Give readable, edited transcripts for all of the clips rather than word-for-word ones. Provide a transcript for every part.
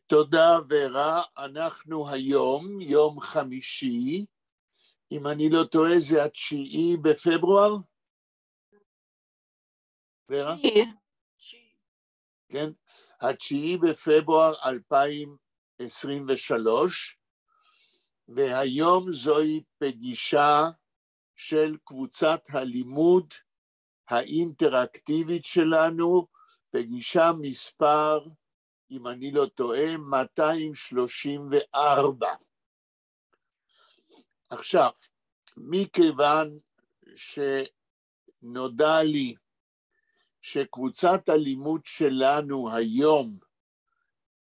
תודה ורה, אנחנו היום, יום חמישי, אם אני לא טועה זה 9 בפברואר? ורה? כן, 9 בפברואר 2023, והיום זוהי פגישה של קבוצת הלימוד האינטראקטיבית שלנו, פגישה מספר, אם אני לא טועה, 234. עכשיו, מכיוון שנודע לי שקבוצת הלימוד שלנו היום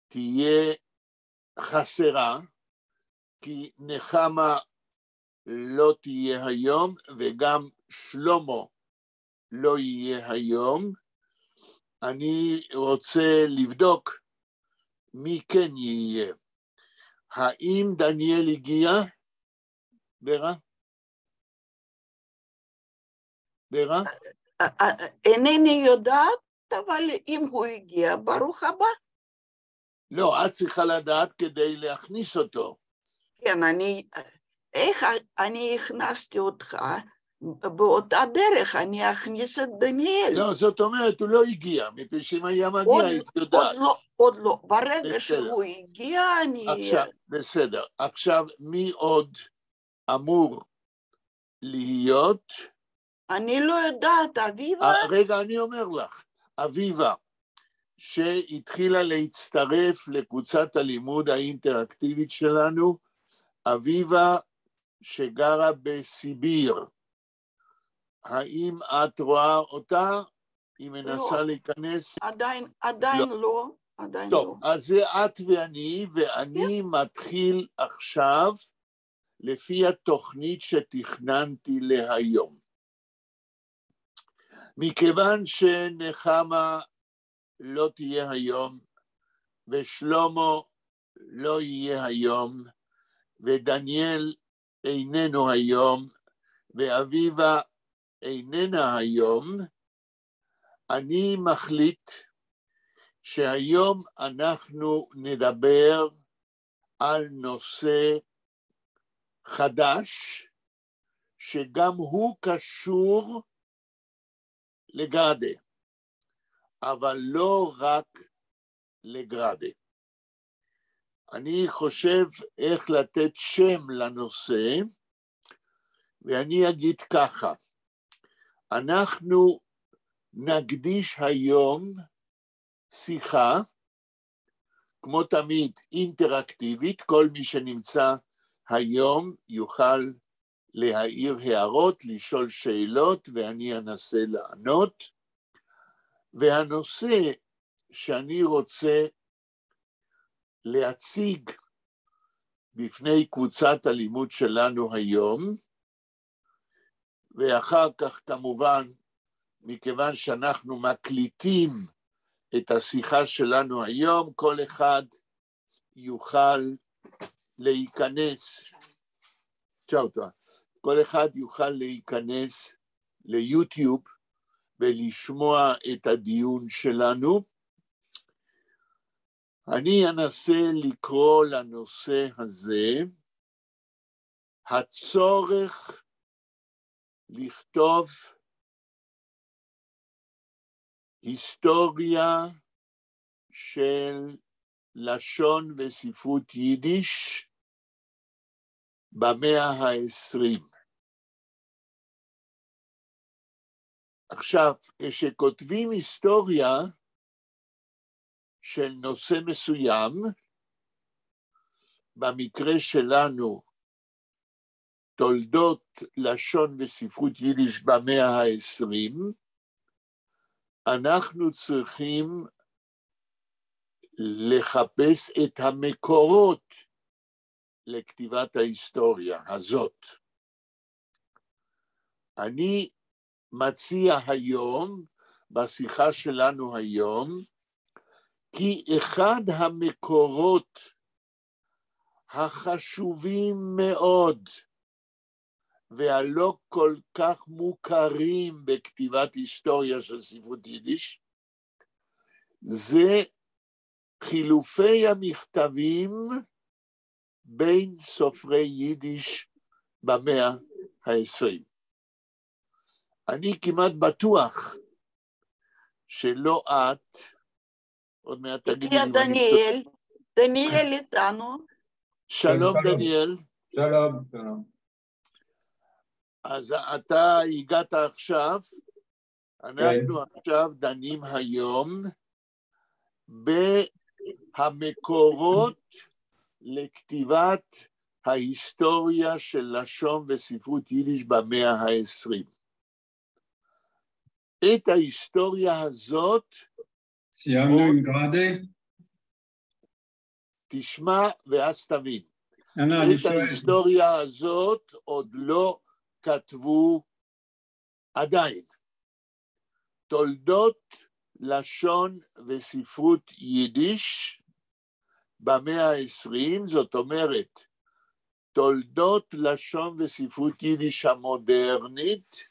תהיה חסרה, כי נחמה לא תהיה היום וגם שלמה לא יהיה היום, אני רוצה לבדוק מי כן יהיה. האם דניאל הגיע? ורה? ורה? אינני יודעת, אבל אם הוא הגיע, ברוך הבא. לא, את צריכה לדעת כדי להכניס אותו. כן, איך אני הכנסתי אותך? באותה דרך אני אכניס את דניאל. לא, זאת אומרת, הוא לא הגיע, מפני שאם היה מגיע, היית יודעת. עוד לא, ברגע שהוא הגיע, עכשיו, בסדר. עכשיו, מי עוד אמור להיות? אני לא יודעת, אביבה? רגע, אני אומר לך, אביבה, שהתחילה להצטרף לקבוצת הלימוד האינטראקטיבית שלנו, אביבה שגרה בסיביר. האם את רואה אותה? היא מנסה להיכנס? עדיין לא. טוב, אז זה את ואני מתחיל עכשיו לפי התוכנית שתכננתי להיום. מכיוון שנחמה לא תהיה היום, ושלמה לא יהיה היום, ודניאל איננו היום, ואביבה איננה היום, אני מחליט שהיום אנחנו נדבר על נושא חדש, שגם הוא קשור לגרדה, אבל לא רק לגרדה. אני חושב איך לתת שם לנושא, ואני אגיד ככה, אנחנו נקדיש היום שיחה, כמו תמיד אינטראקטיבית, כל מי שנמצא היום יוכל להעיר הערות, לשאול שאלות, ואני אנסה לענות. והנושא שאני רוצה להציג בפני קבוצת הלימוד שלנו היום, ואחר כך כמובן, מכיוון שאנחנו מקליטים את השיחה שלנו היום, כל אחד יוכל להיכנס, כל אחד יוכל להיכנס ליוטיוב ולשמוע את הדיון שלנו. אני אנסה לקרוא לנושא הזה, הצורך לכתוב היסטוריה של לשון וספרות יידיש במאה ה-20. עכשיו, כשכותבים היסטוריה של נושא מסוים, במקרה שלנו, תולדות לשון וספרות יידיש במאה ה-20, אנחנו צריכים לחפש את המקורות לכתיבת ההיסטוריה הזאת. אני מציע היום, בשיחה שלנו היום, כי אחד המקורות החשובים מאוד והלא כל כך מוכרים בכתיבת היסטוריה של ספרות יידיש, זה חילופי המכתבים בין סופרי יידיש במאה ה-20. אני כמעט בטוח שלא את, עוד מעט תגידי לי מה אני... דניאל איתנו. שלום דניאל. שלום, שלום. אז אתה הגעת עכשיו, אנחנו עכשיו דנים היום בהמקורות לכתיבת ההיסטוריה של לשון וספרות יידיש במאה ה-20. את ההיסטוריה הזאת, סיימנו עם גראדה? תשמע ואז תבין. אני את שואל. ההיסטוריה הזאת עוד לא כתבו עדיין. תולדות לשון וספרות יידיש במאה ה-20, זאת אומרת, תולדות לשון וספרות יידיש המודרנית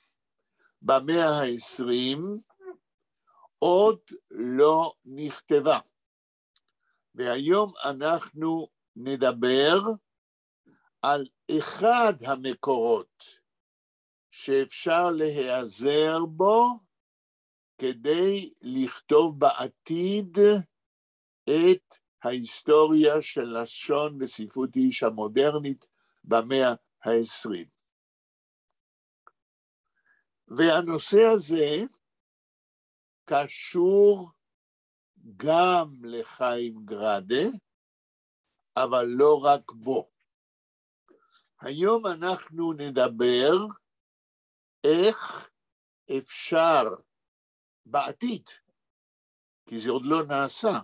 במאה ה-20 עוד לא נכתבה. והיום אנחנו נדבר על אחד המקורות שאפשר להיעזר בו כדי לכתוב בעתיד את ההיסטוריה של לשון וספרות יידיש המודרנית במאה ה-20. והנושא הזה קשור גם לחיים גראדה, אבל לא רק בו. היום אנחנו נדבר איך אפשר בעתיד, כי זה עוד לא נעשה,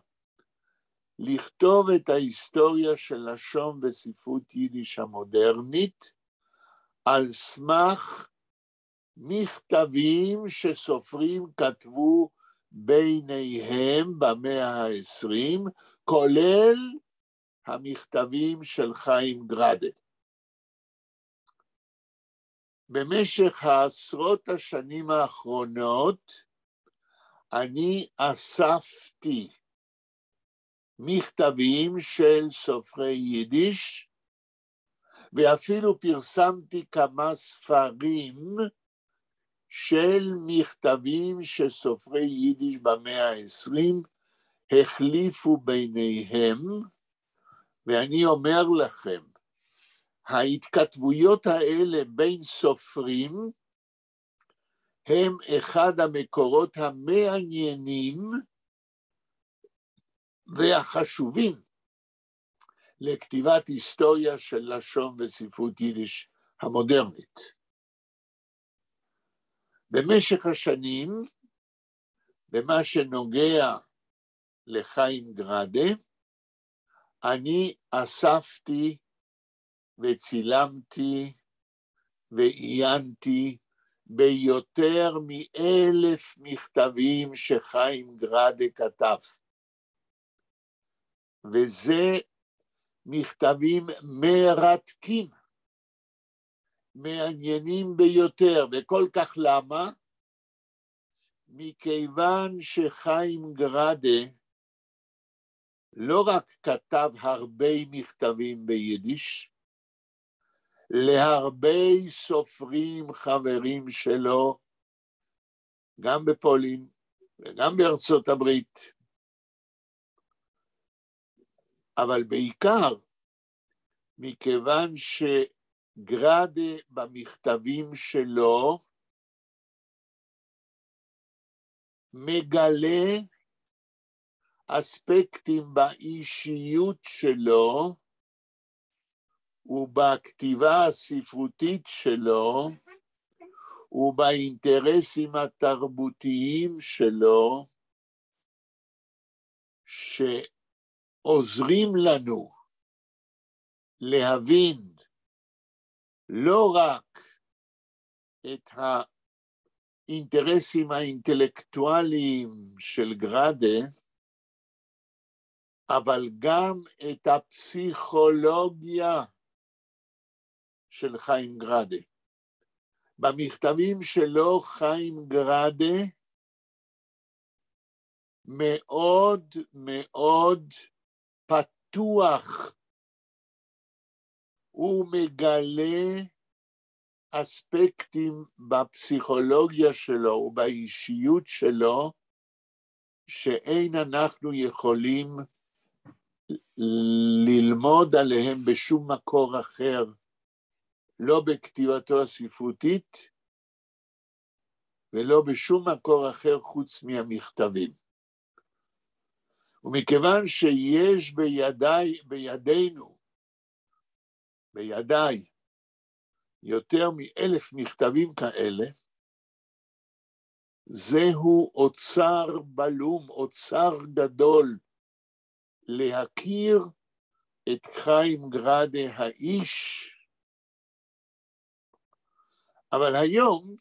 לכתוב את ההיסטוריה של לשון וספרות יידיש המודרנית על סמך מכתבים שסופרים כתבו ביניהם במאה ה-20, כולל המכתבים של חיים גראדה. במשך העשרות השנים האחרונות, אני אספתי מכתבים של סופרי יידיש, ואפילו פרסמתי כמה ספרים של מכתבים שסופרי יידיש במאה ה-20 החליפו ביניהם, ואני אומר לכם, ההתכתבויות האלה בין סופרים הם אחד המקורות המעניינים והחשובים לכתיבת היסטוריה של לשון וספרות יידיש המודרנית. במשך השנים, במה שנוגע לחיים גראדה, אני אספתי וצילמתי ועיינתי ביותר מ1,000 מכתבים שחיים גראדה כתב. וזה מכתבים מרתקים, מעניינים ביותר, וכל כך למה? מכיוון שחיים גראדה לא רק כתב הרבה מכתבים ביידיש, להרבה סופרים חברים שלו, גם בפולין וגם בארצות הברית, אבל בעיקר מכיוון שגראדה במכתבים שלו מגלה אספקטים באישיות שלו ובכתיבה הספרותית שלו ובאינטרסים התרבותיים שלו שעוזרים לנו להבין לא רק את האינטרסים האינטלקטואליים של גראדה, אבל גם את הפסיכולוגיה של חיים גראדה. במכתבים שלו חיים גראדה מאוד מאוד פתוח. הוא מגלה אספקטים בפסיכולוגיה שלו ובאישיות שלו, שאין אנחנו יכולים ללמוד עליהם בשום מקור אחר, לא בכתיבתו הספרותית, ולא בשום מקור אחר חוץ מהמכתבים. ומכיוון שיש בידיי, יותר מ1,000 מכתבים כאלה, זהו אוצר בלום, אוצר גדול, להכיר את חיים גראדה האיש. אבל היום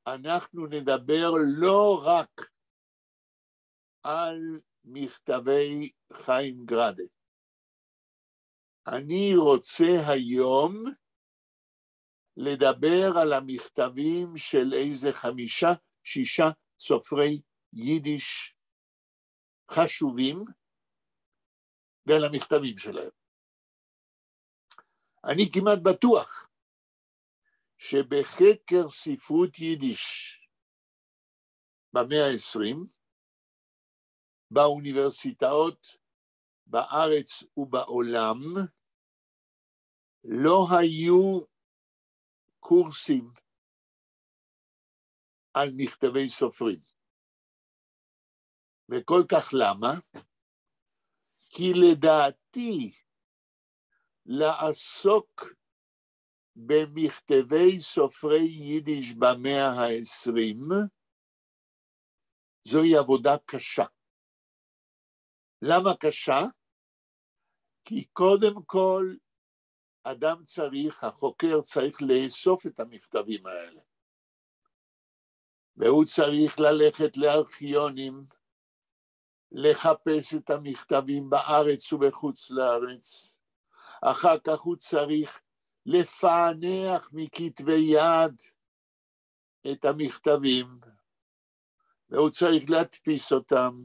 אנחנו נדבר לא רק על מכתבי חיים גראדה. אני רוצה היום לדבר על המכתבים של איזה 5-6 סופרי יידיש חשובים, ועל המכתבים שלהם. אני כמעט בטוח שבחקר ספרות יידיש במאה ה-20, באוניברסיטאות בארץ ובעולם, לא היו קורסים על מכתבי סופרים. וכל כך למה? כי לדעתי לעסוק במכתבי סופרי יידיש במאה ה-20 זוהי עבודה קשה. למה קשה? כי קודם כל אדם צריך, החוקר צריך לאסוף את המכתבים האלה. והוא צריך ללכת לארכיונים, לחפש את המכתבים בארץ ובחוץ לארץ. אחר כך הוא צריך לפענח מכתבי יד את המכתבים, והוא צריך להדפיס אותם,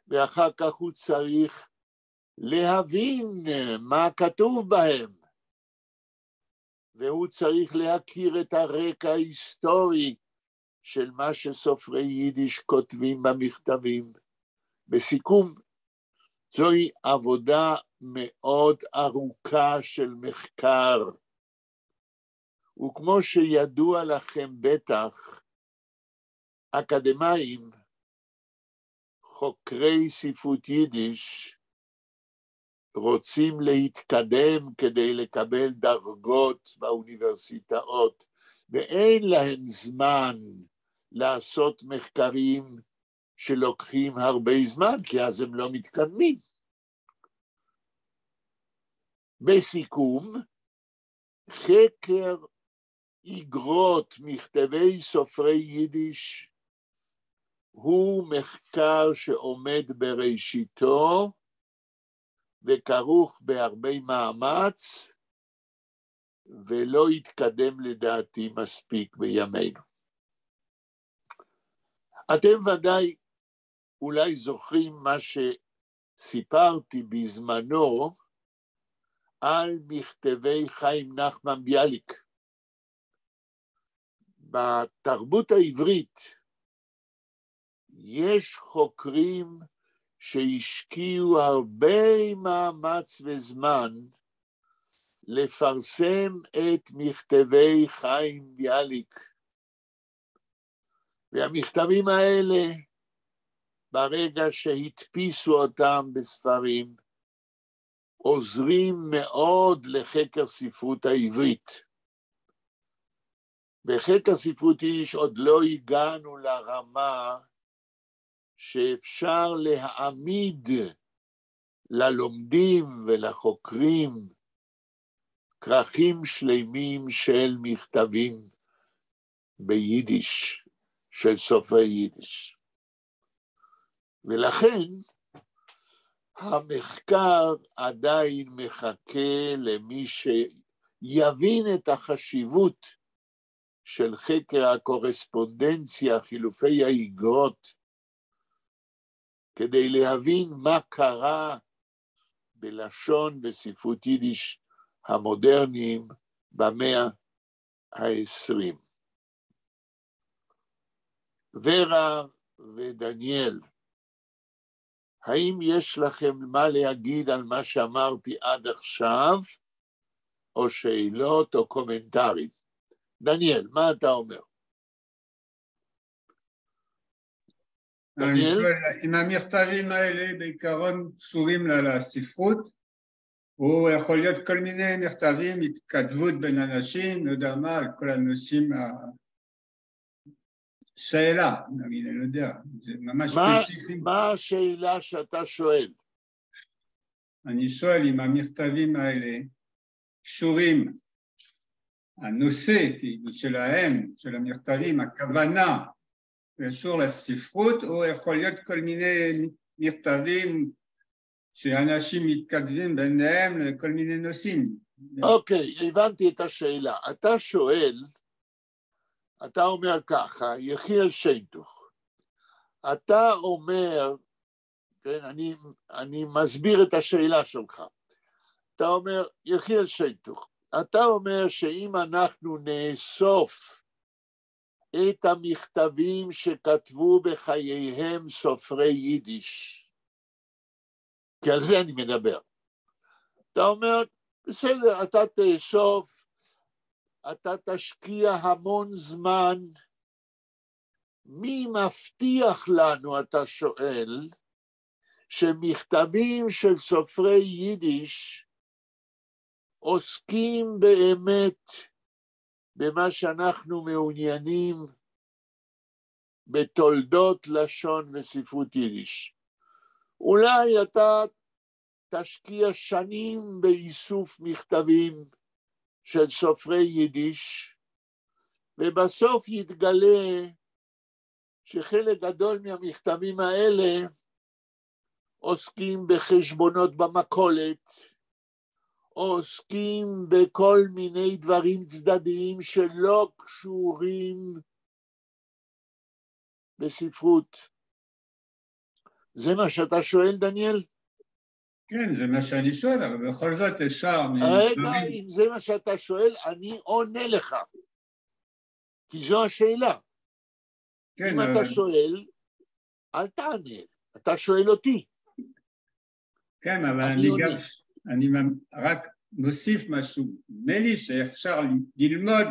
ואחר כך הוא צריך להבין מה כתוב בהם, והוא צריך להכיר את הרקע ההיסטורי של מה שסופרי יידיש כותבים במכתבים. בסיכום, זוהי עבודה מאוד ארוכה של מחקר, וכמו שידוע לכם בטח, אקדמאים, חוקרי ספרות יידיש, רוצים להתקדם כדי לקבל דרגות באוניברסיטאות, ואין להם זמן לעשות מחקרים שלוקחים הרבה זמן, כי אז הם לא מתקדמים. בסיכום, חקר איגרות מכתבי סופרי יידיש הוא מחקר שעומד בראשיתו וכרוך בהרבה מאמץ ולא יתקדם לדעתי מספיק בימינו. אתם ודאי אולי זוכרים מה שסיפרתי בזמנו על מכתבי חיים נחמן ביאליק. בתרבות העברית יש חוקרים שהשקיעו הרבה מאמץ וזמן לפרסם את מכתבי חיים ביאליק. והמכתבים האלה, ברגע שהדפיסו אותם בספרים, עוזרים מאוד לחקר ספרות העברית. בחקר ספרות יידיש עוד לא הגענו לרמה שאפשר להעמיד ללומדים ולחוקרים כרכים שלמים של מכתבים ביידיש, של סופרי יידיש. ולכן המחקר עדיין מחכה למי שיבין את החשיבות של חקר הקורספונדנציה, חילופי האיגרות כדי להבין מה קרה בלשון וספרות יידיש המודרניים במאה ה-20. ורה ודניאל, האם יש לכם מה להגיד על מה שאמרתי עד עכשיו, או שאלות או קומנטרים? דניאל, מה אתה אומר? אני שואל, אם המכתבים האלה בעיקרון קשורים לספרות, או יכול להיות כל מיני מכתבים, התכתבות בין אנשים, לא יודע מה, על כל הנושאים, שאלה, אני לא יודע, זה ממש ספציפי. מה השאלה שאתה שואל? אני שואל אם המכתבים האלה קשורים, הנושא שלהם, של המכתבים, הכוונה, קשור לספרות, או יכול להיות כל מיני מכתבים שאנשים מתכתבים ביניהם לכל מיני נושאים. אוקיי, הבנתי את השאלה. אתה שואל, אתה אומר ככה, יחיאל שיינטוך, אתה אומר, כן, אני מסביר את השאלה שלך. אתה אומר, יחיאל שיינטוך, אתה אומר שאם אנחנו נאסוף את המכתבים שכתבו בחייהם סופרי יידיש, כי על זה אני מדבר. אתה אומר, בסדר, אתה תאסוף, אתה תשקיע המון זמן, מי מבטיח לנו, אתה שואל, שמכתבים של סופרי יידיש עוסקים באמת במה שאנחנו מעוניינים בתולדות לשון וספרות יידיש. אולי אתה תשקיע שנים באיסוף מכתבים של סופרי יידיש, ובסוף יתגלה שחלק גדול מהמכתבים האלה עוסקים בחשבונות במכולת, עוסקים בכל מיני דברים צדדיים שלא קשורים בספרות. זה מה שאתה שואל, דניאל? כן, זה מה שאני שואל, אבל בכל זאת אפשר... רגע, אם זה מה שאתה שואל, אני עונה לך. כי זו השאלה. כן, אם אתה שואל, אל תענה, אתה שואל אותי. כן, אבל אני רק מוסיף משהו. נדמה לי שאפשר ללמוד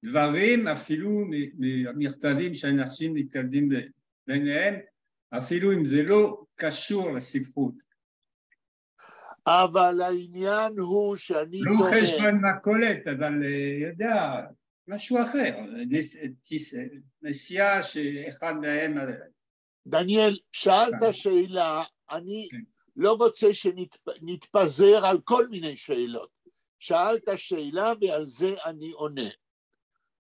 דברים אפילו מהמכתבים שאנשים מתכתבים ביניהם, אפילו אם זה לא קשור לספרות. אבל העניין הוא שאני לא חשבון מכולת, אבל יודע, משהו אחר, נסיעה שאחד מהם... דניאל, שאלת שאלה, אני לא רוצה שנתפזר על כל מיני שאלות. שאלת שאלה ועל זה אני עונה.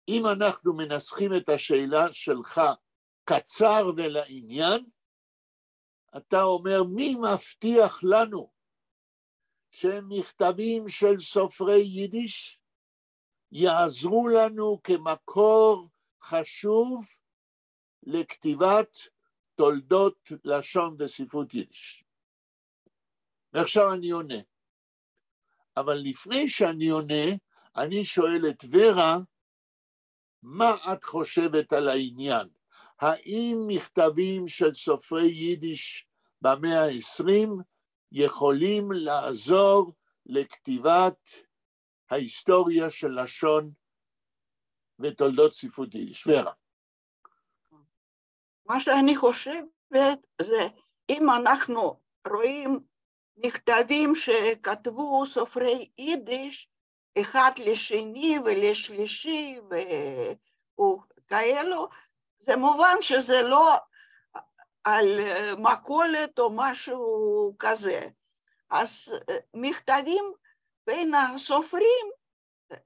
אם אנחנו מנסחים את השאלה שלך קצר ולעניין, אתה אומר, מי מבטיח לנו שמכתבים של סופרי יידיש יעזרו לנו כמקור חשוב לכתיבת תולדות לשון וספרות יידיש? ועכשיו אני עונה. אבל לפני שאני עונה, אני שואל את ורה, מה את חושבת על העניין? האם מכתבים של סופרי יידיש במאה ה-20 יכולים לעזור לכתיבת ההיסטוריה של לשון ותולדות ספרות יידיש? ורה. מה שאני חושבת זה, אם אנחנו רואים מכתבים שכתבו סופרי יידיש, אחד לשני ולשלישי וכאלו, זה מובן שזה לא על מכולת או משהו כזה. אז מכתבים בין הסופרים,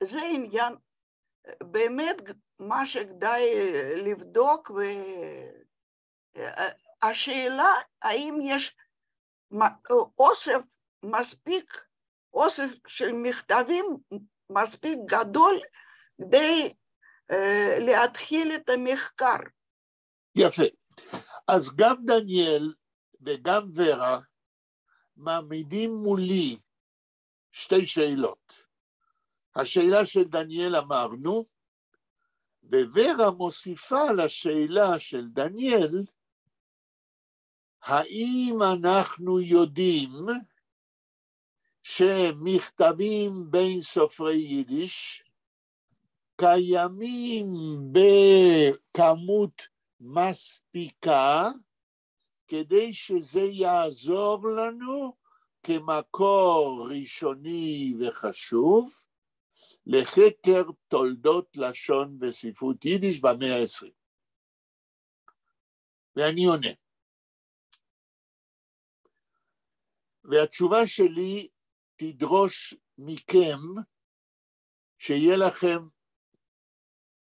זה עניין באמת מה שכדאי לבדוק, והשאלה האם יש אוסף של מכתבים מספיק גדול כדי להתחיל את המחקר. יפה. אז גם דניאל וגם ורה מעמידים מולי שתי שאלות. השאלה של דניאל אמרנו, ווורה מוסיפה לשאלה של דניאל, האם אנחנו יודעים שמכתבים בין סופרי יידיש קיימים בכמות מספיקה, כדי שזה יעזור לנו כמקור ראשוני וחשוב לחקר תולדות לשון וספרות יידיש במאה ה-20. ואני עונה. והתשובה שלי תדרוש מכם שיהיה לכם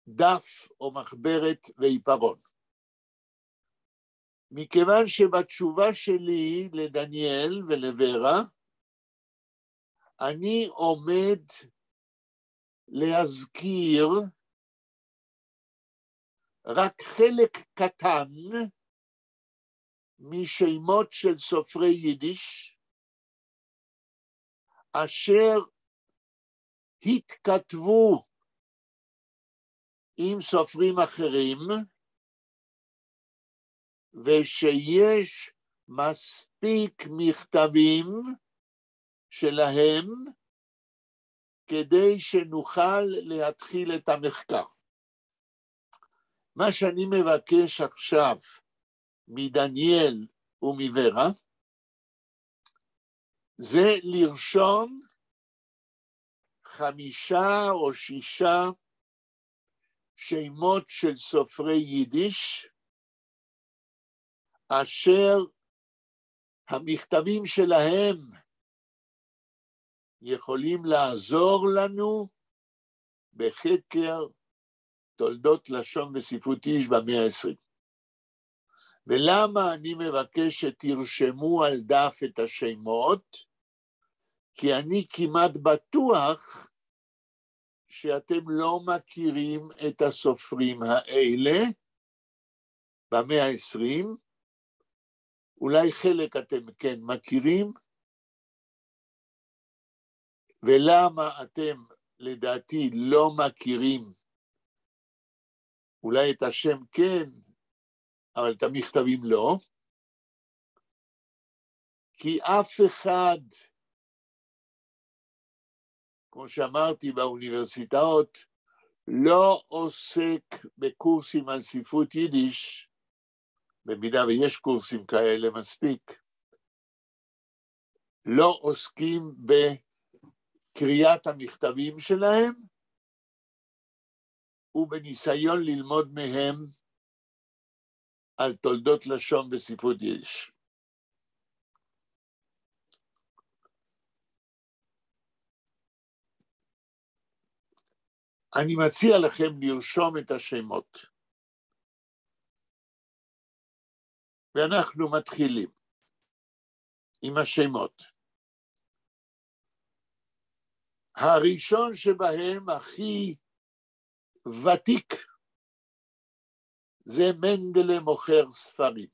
דף או מחברת ועיפרון. מכיוון שבתשובה שלי לדניאל ולוורה, אני עומד להזכיר רק חלק קטן משמות של סופרי יידיש, אשר התכתבו עם סופרים אחרים, ושיש מספיק מכתבים שלהם כדי שנוכל להתחיל את המחקר. מה שאני מבקש עכשיו מדניאל ומוורה, זה לרשום 5 או 6 שמות של סופרי יידיש, אשר המכתבים שלהם יכולים לעזור לנו בחקר תולדות לשון וספרות יידיש במאה ה-20. ולמה אני מבקש שתרשמו על דף את השמות? כי אני כמעט בטוח שאתם לא מכירים את הסופרים האלה במאה ה-20, אולי חלק אתם כן מכירים, ולמה אתם לדעתי לא מכירים, אולי את השם כן, אבל את המכתבים לא, כי אף אחד, כמו שאמרתי באוניברסיטאות, לא עוסק בקורסים על ספרות יידיש, במידה ויש קורסים כאלה מספיק, לא עוסקים בקריאת המכתבים שלהם, ובניסיון ללמוד מהם על תולדות לשון וספרות יידיש. אני מציע לכם לרשום את השמות. ואנחנו מתחילים עם השמות. הראשון שבהם הכי ותיק, זה מנדלה מוכר ספרים.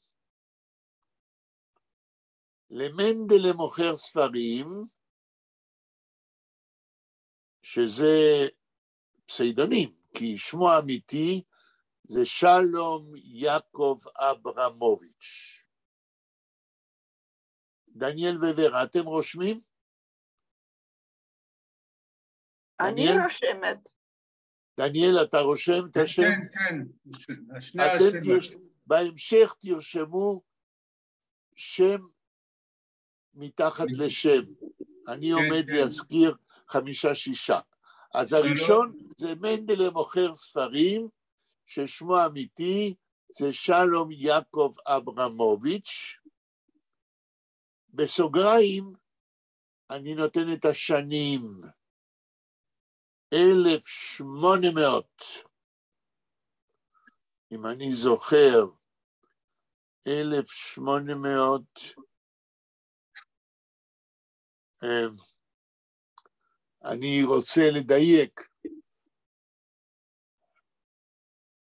למנדלה מוכר ספרים, שזה פסיידונים, כי שמו האמיתי זה שלום יעקב אברמוביץ'. דניאל וורה, אתם רושמים? אני רושמת. דניאל, אתה רושם את השם? כן, כן. שני השמות. בהמשך תרשמו שם מתחת לשם. אני עומד להזכיר 5-6. אז הראשון זה מנדלה מוכר ספרים, ששמו האמיתי זה שלום יעקב אברמוביץ'. בסוגריים אני נותן את השנים 1800, אם אני זוכר, 1800, אני רוצה לדייק,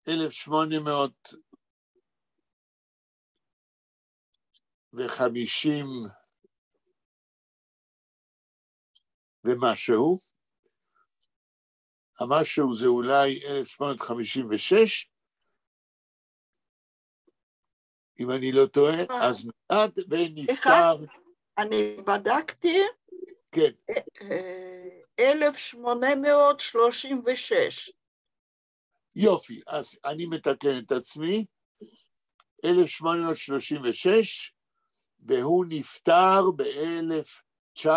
1800, ומשהו, המשהו זה אולי 1856, אם אני לא טועה, אז נולד ונפטר. אני בדקתי, כן. 1836. יופי, אז אני מתקן את עצמי, 1836, והוא נפטר ב-1917.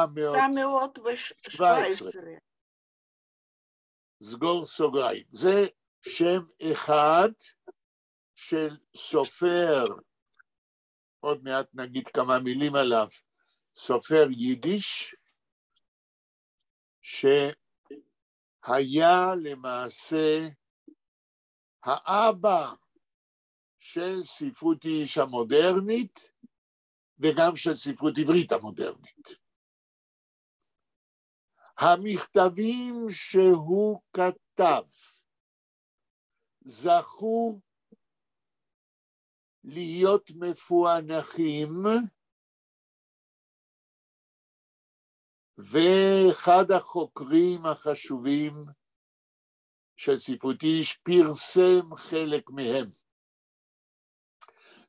סגור סוגריים. זה שם אחד של סופר, עוד מעט נגיד כמה מילים עליו, סופר יידיש, שהיה למעשה האבא של ספרות יידיש המודרנית, וגם של ספרות עברית המודרנית. המכתבים שהוא כתב זכו להיות מפוענחים, ואחד החוקרים החשובים של ספרות יידיש פרסם חלק מהם.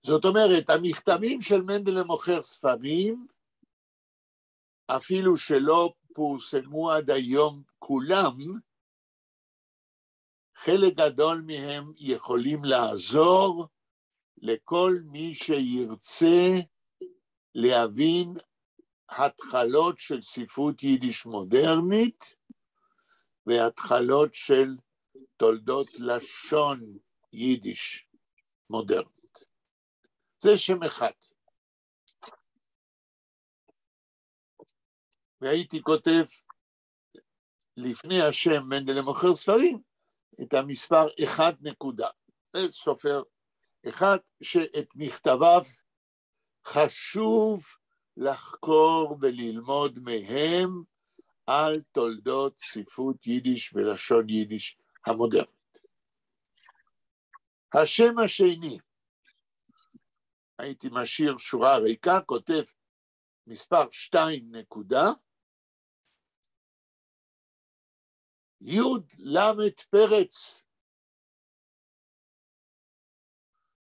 זאת אומרת, המכתבים של מנדל למוכר ספרים, אפילו שלא פורסמו עד היום כולם, חלק גדול מהם יכולים לעזור לכל מי שירצה להבין התחלות של ספרות יידיש מודרנית, והתחלות של תולדות לשון יידיש מודרנית. זה שם אחד. והייתי כותב לפני השם מנדל למוכר ספרים את המספר 1 נקודה. זה סופר אחד שאת מכתביו חשוב לחקור וללמוד מהם על תולדות ספרות יידיש ולשון יידיש המודרנית. השם השני, הייתי משאיר שורה ריקה, כותב מספר 2 נקודה, יוד למד פרץ.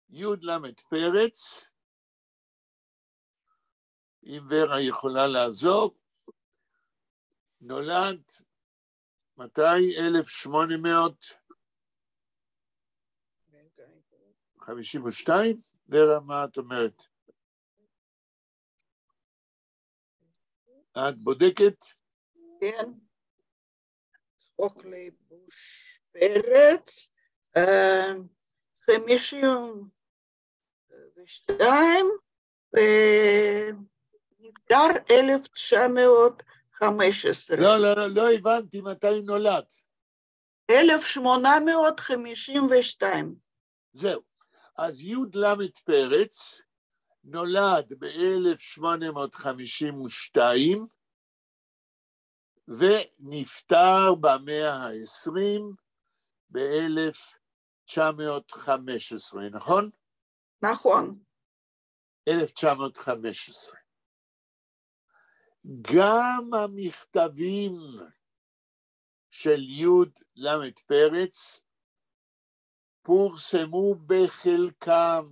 יוד למד פרץ, אם ורה יכולה לעזור, נולד מתי? 1852? ורה, מה את אומרת? את בודקת? כן. אוקליבוש פרץ, 52, ונפטר 1915. לא הבנתי מתי נולד. 1852. זהו. אז יוד למד פרץ נולד ב-1852, ונפטר במאה ה-20 ב-1915, נכון? נכון. 1915. גם המכתבים של יוד למד פרץ פורסמו בחלקם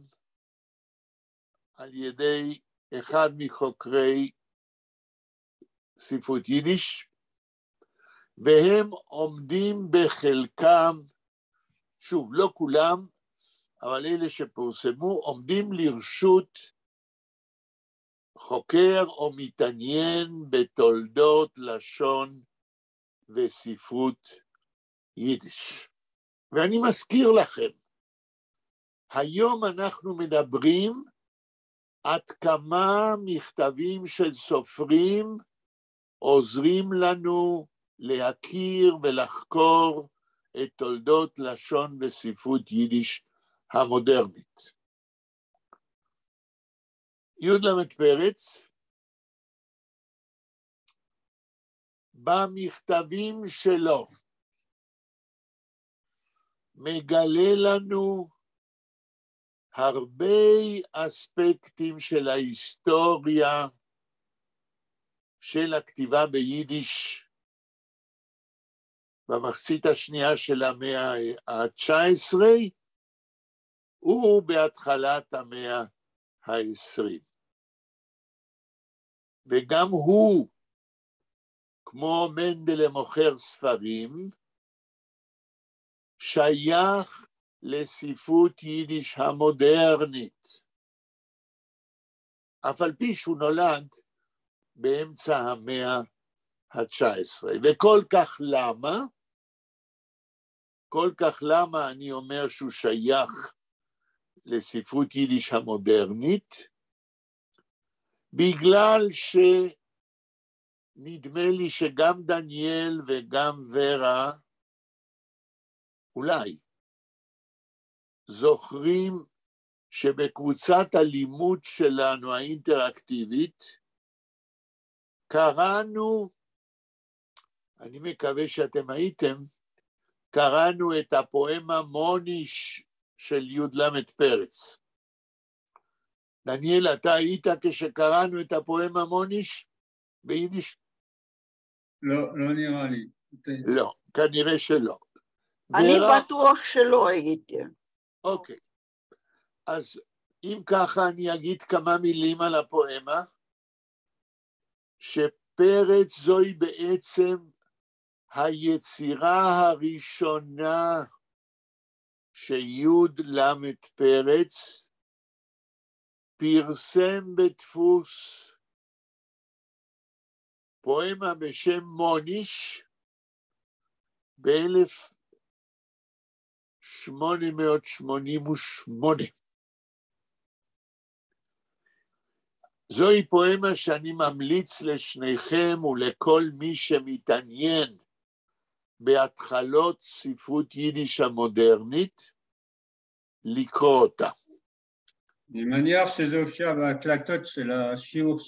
על ידי אחד מחוקרי ספרות יידיש, והם עומדים בחלקם, שוב, לא כולם, אבל אלה שפורסמו, עומדים לרשות חוקר או מתעניין בתולדות לשון וספרות יידיש. ואני מזכיר לכם, היום אנחנו מדברים עד כמה מכתבים של סופרים עוזרים לנו להכיר ולחקור את תולדות לשון וספרות יידיש המודרנית. יוד למד פרץ, במכתבים שלו, מגלה לנו הרבה אספקטים של ההיסטוריה של הכתיבה ביידיש במחצית השנייה של המאה ה-19 ובהתחלת המאה ה-20. וגם הוא, כמו מנדלה מוכר ספרים, שייך לספרות יידיש המודרנית. אף על פי שהוא נולד באמצע המאה ה-19. וכל כך למה? כל כך למה אני אומר שהוא שייך לספרות יידיש המודרנית? בגלל שנדמה לי שגם דניאל וגם ורה אולי זוכרים שבקבוצת הלימוד שלנו האינטראקטיבית קראנו, אני מקווה שאתם הייתם, קראנו את הפואמה מוניש של י"ל פרץ. דניאל, אתה היית כשקראנו את הפואמה מוניש ביידיש? לא נראה לי. לא, כנראה שלא. אני בטוח שלא הייתי. אוקיי. אז אם ככה אני אגיד כמה מילים על הפואמה, שפרץ זוהי בעצם היצירה הראשונה שי"ל פרץ פרסם בדפוס, פואמה בשם מוניש ב-1888. זוהי פואמה שאני ממליץ לשניכם ולכל מי שמתעניין בהתחלות ספרות יידיש המודרנית לקרוא אותה. אני מניח שזה הופיע בהקלטות של השיעור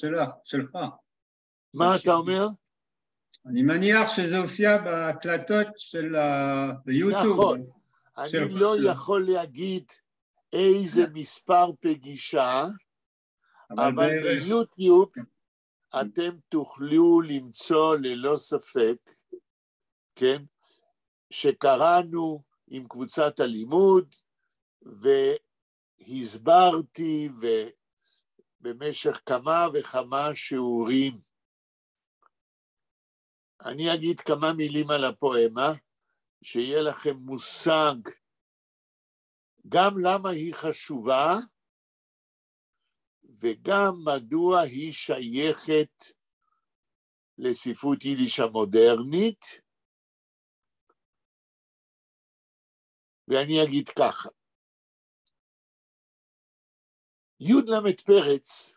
שלך. מה אתה אומר? אני מניח שזה הופיע בהקלטות ביוטיוב. נכון, אני לא יכול להגיד איזה מספר פגישה, אבל ביוטיוב אתם תוכלו למצוא ללא ספק, כן, שקראנו עם קבוצת הלימוד והסברתי במשך כמה וכמה שיעורים. אני אגיד כמה מילים על הפואמה, שיהיה לכם מושג גם למה היא חשובה, וגם מדוע היא שייכת לספרות יידיש המודרנית. ואני אגיד ככה, י"ל פרץ,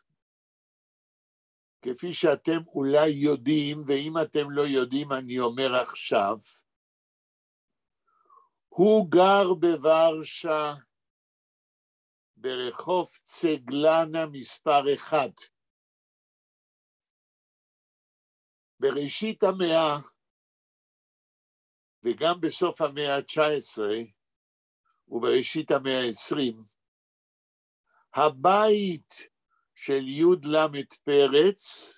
כפי שאתם אולי יודעים, ואם אתם לא יודעים אני אומר עכשיו, הוא גר בוורשה, ברחוב צגלנה מספר 1. בראשית המאה, וגם בסוף המאה ה-19, ובראשית המאה ה-20, הבית של י"ל פרץ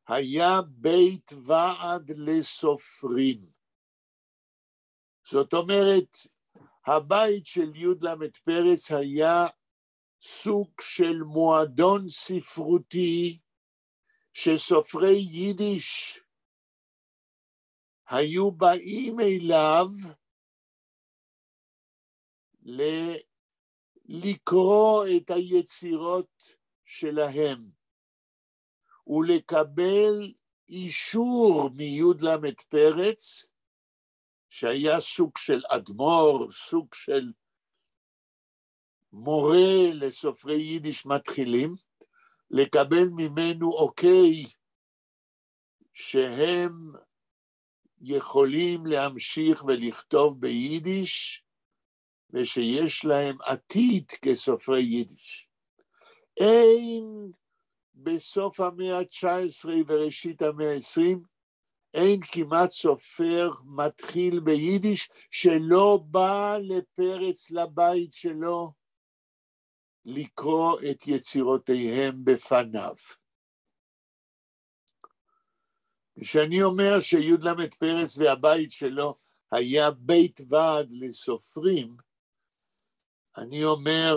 היה בית ועד לסופרים. זאת אומרת, הבית של י"ל פרץ היה סוג של מועדון ספרותי שסופרי יידיש היו באים אליו לקרוא את היצירות שלהם ולקבל אישור מי"ל פרץ, שהיה סוג של אדמו"ר, סוג של מורה לסופרי יידיש מתחילים, לקבל ממנו אוקיי שהם יכולים להמשיך ולכתוב ביידיש, ושיש להם עתיד כסופרי יידיש. אין בסוף המאה ה-19 וראשית המאה ה-20, אין כמעט סופר מתחיל ביידיש שלא בא לפרץ לבית שלו לקרוא את יצירותיהם בפניו. כשאני אומר שי"ל פרץ והבית שלו היה בית ועד לסופרים, אני אומר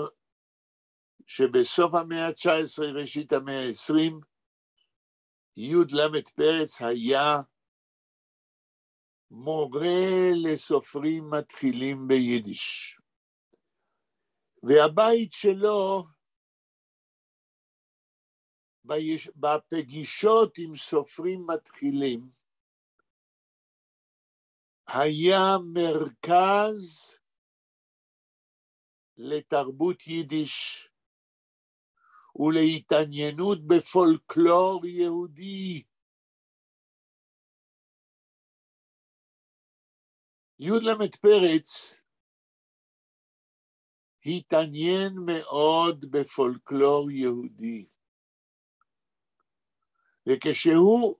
שבסוף המאה ה-19, ראשית המאה ה-20, י"ל פרץ היה מורה לסופרים מתחילים ביידיש. והבית שלו, בפגישות עם סופרים מתחילים, היה מרכז לתרבות יידיש ולהתעניינות בפולקלור יהודי. י"ל פרץ התעניין מאוד בפולקלור יהודי, וכשהוא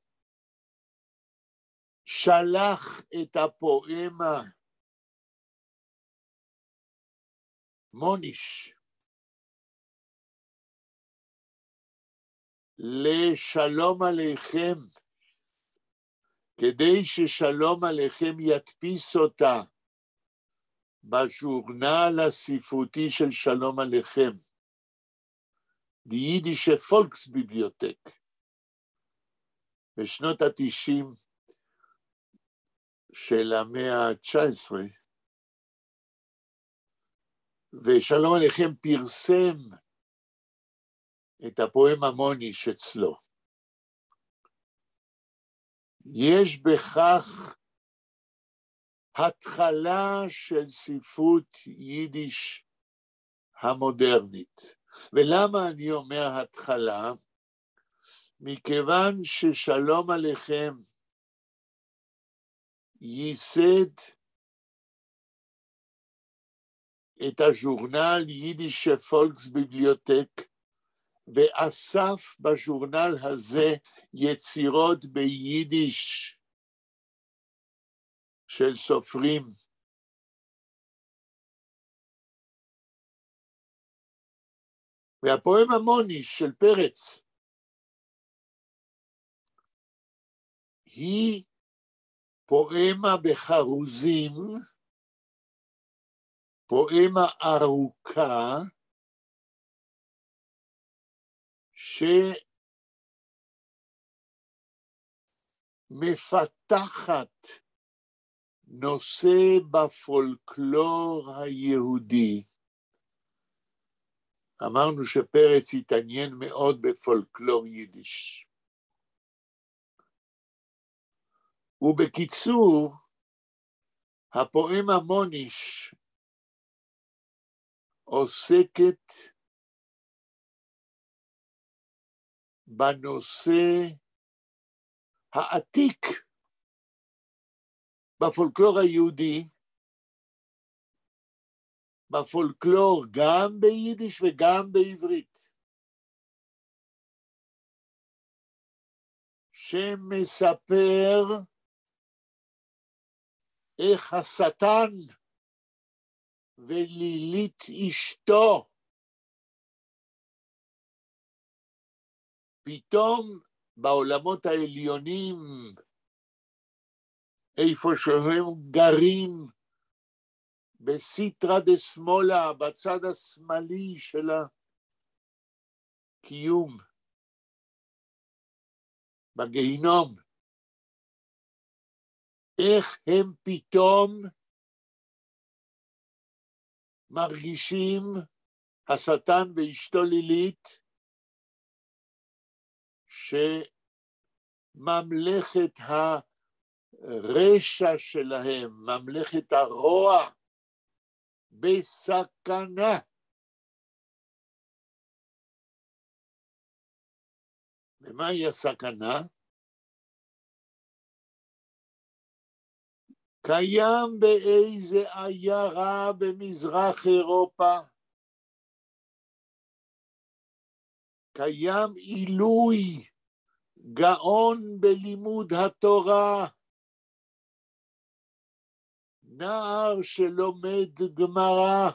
שלח את הפואמה מוניש לשלום עליכם, כדי ששלום עליכם ידפיס אותה בז'ורנל הספרותי של שלום עליכם, Die Jüdische Volksbibliothek, בשנות ה-90 של המאה ה-19, ושלום עליכם פרסם את הפואמה מוניש אצלו. יש בכך התחלה של ספרות יידיש המודרנית. ולמה אני אומר התחלה? מכיוון ששלום עליכם ייסד את הז'ורנל יידישה פולקסביבליותק, ואסף בז'ורנל הזה יצירות ביידיש של סופרים. והפואמה מוניש של פרץ היא פואמה בחרוזים, פואמה ארוכה, שמפתחת נושא בפולקלור היהודי. אמרנו שפרץ התעניין מאוד בפולקלור יידיש. ובקיצור, הפואמה מוניש עוסקת בנושא העתיק בפולקלור היהודי, בפולקלור גם ביידיש וגם בעברית, שמספר איך השטן ולילית אשתו פתאום בעולמות העליונים, איפה שהם גרים, בסיטרא דשמאלה, בצד השמאלי של הקיום, בגיהינום, איך הם פתאום מרגישים, השטן ואשתו לילית, שממלכת הרשע שלהם, ממלכת הרוע, בסכנה. ומהי הסכנה? קיים באיזה עיירה במזרח אירופה, קיים עילוי, גאון בלימוד התורה, נער שלומד גמרא,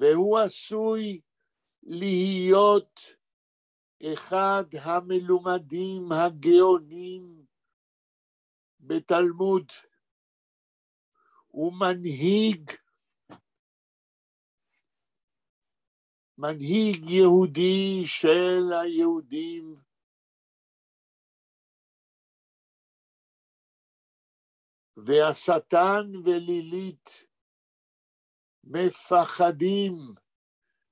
והוא עשוי להיות אחד המלומדים הגאונים בתלמוד, הוא מנהיג יהודי של היהודים, והשטן ולילית מפחדים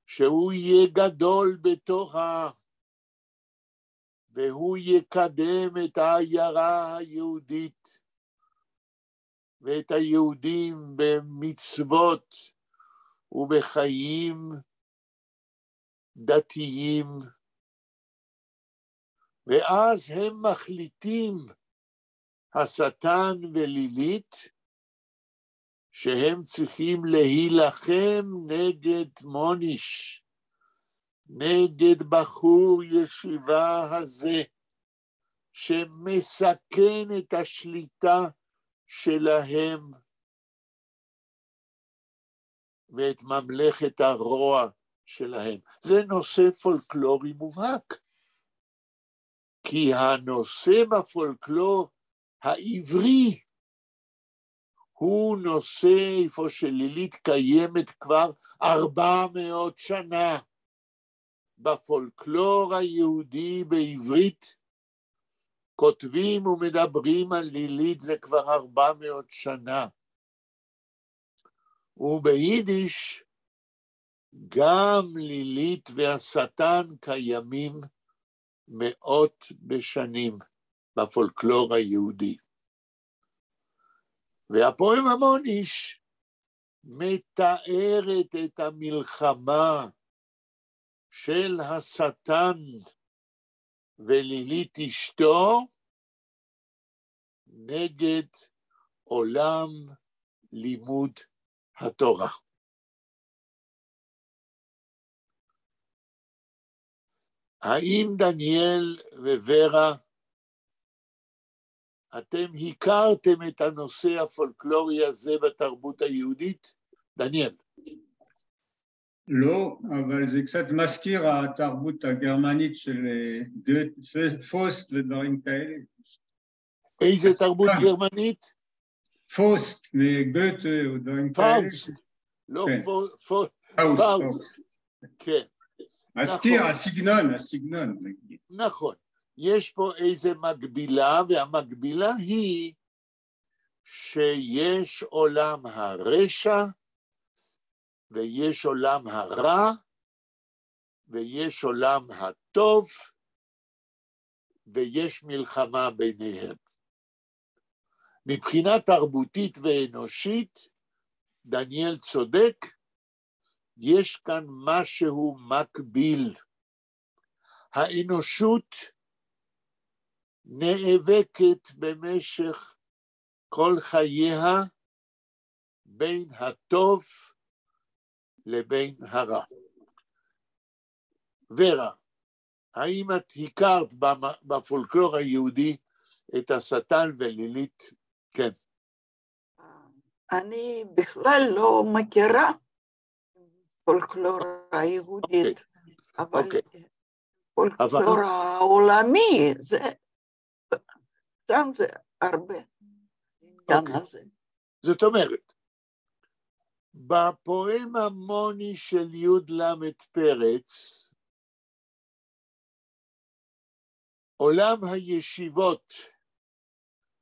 שהוא יהיה גדול בתורה, והוא יקדם את העיירה היהודית ואת היהודים במצוות ובחיים דתיים, ואז הם מחליטים, השטן ולילית, שהם צריכים להילחם נגד מוניש, נגד בחור ישיבה הזה, שמסכן את השליטה שלהם ואת ממלכת הרוע שלהם. זה נושא פולקלורי מובהק, כי הנושא בפולקלור העברי הוא נושא איפה שלילית קיימת כבר 400 שנה. בפולקלור היהודי בעברית כותבים ומדברים על לילית זה כבר 400 שנה. וביידיש גם לילית והשטן קיימים מאות בשנים בפולקלור היהודי. והפואמה מוניש מתארת את המלחמה של השטן ולילית אשתו נגד עולם לימוד התורה. האם דניאל וורה, אתם הכרתם את הנושא הפולקלורי הזה בתרבות היהודית? דניאל. לא, אבל זה קצת מזכיר התרבות הגרמנית של פוסט ודברים כאלה. איזה תרבות גרמנית? פוסט וגוטה ודברים כאלה. פאוסט, לא פאוסט. כן. מזכיר, הסגנון. נכון. יש פה איזה מקבילה, והמקבילה היא שיש עולם הרשע, ויש עולם הרע, ויש עולם הטוב, ויש מלחמה ביניהם. מבחינה תרבותית ואנושית, דניאל צודק, יש כאן משהו מקביל. האנושות נאבקת במשך כל חייה בין הטוב לבין הרע. ורה, האם את הכרת בפולקלור היהודי את השטן ולילית? כן. אני בכלל לא מכירה פולקלור היהודית, אבל פולקלור העולמי, שם זה הרבה עניין הזה. זאת אומרת, בפואמה מוני של י' למד פרץ, עולם הישיבות,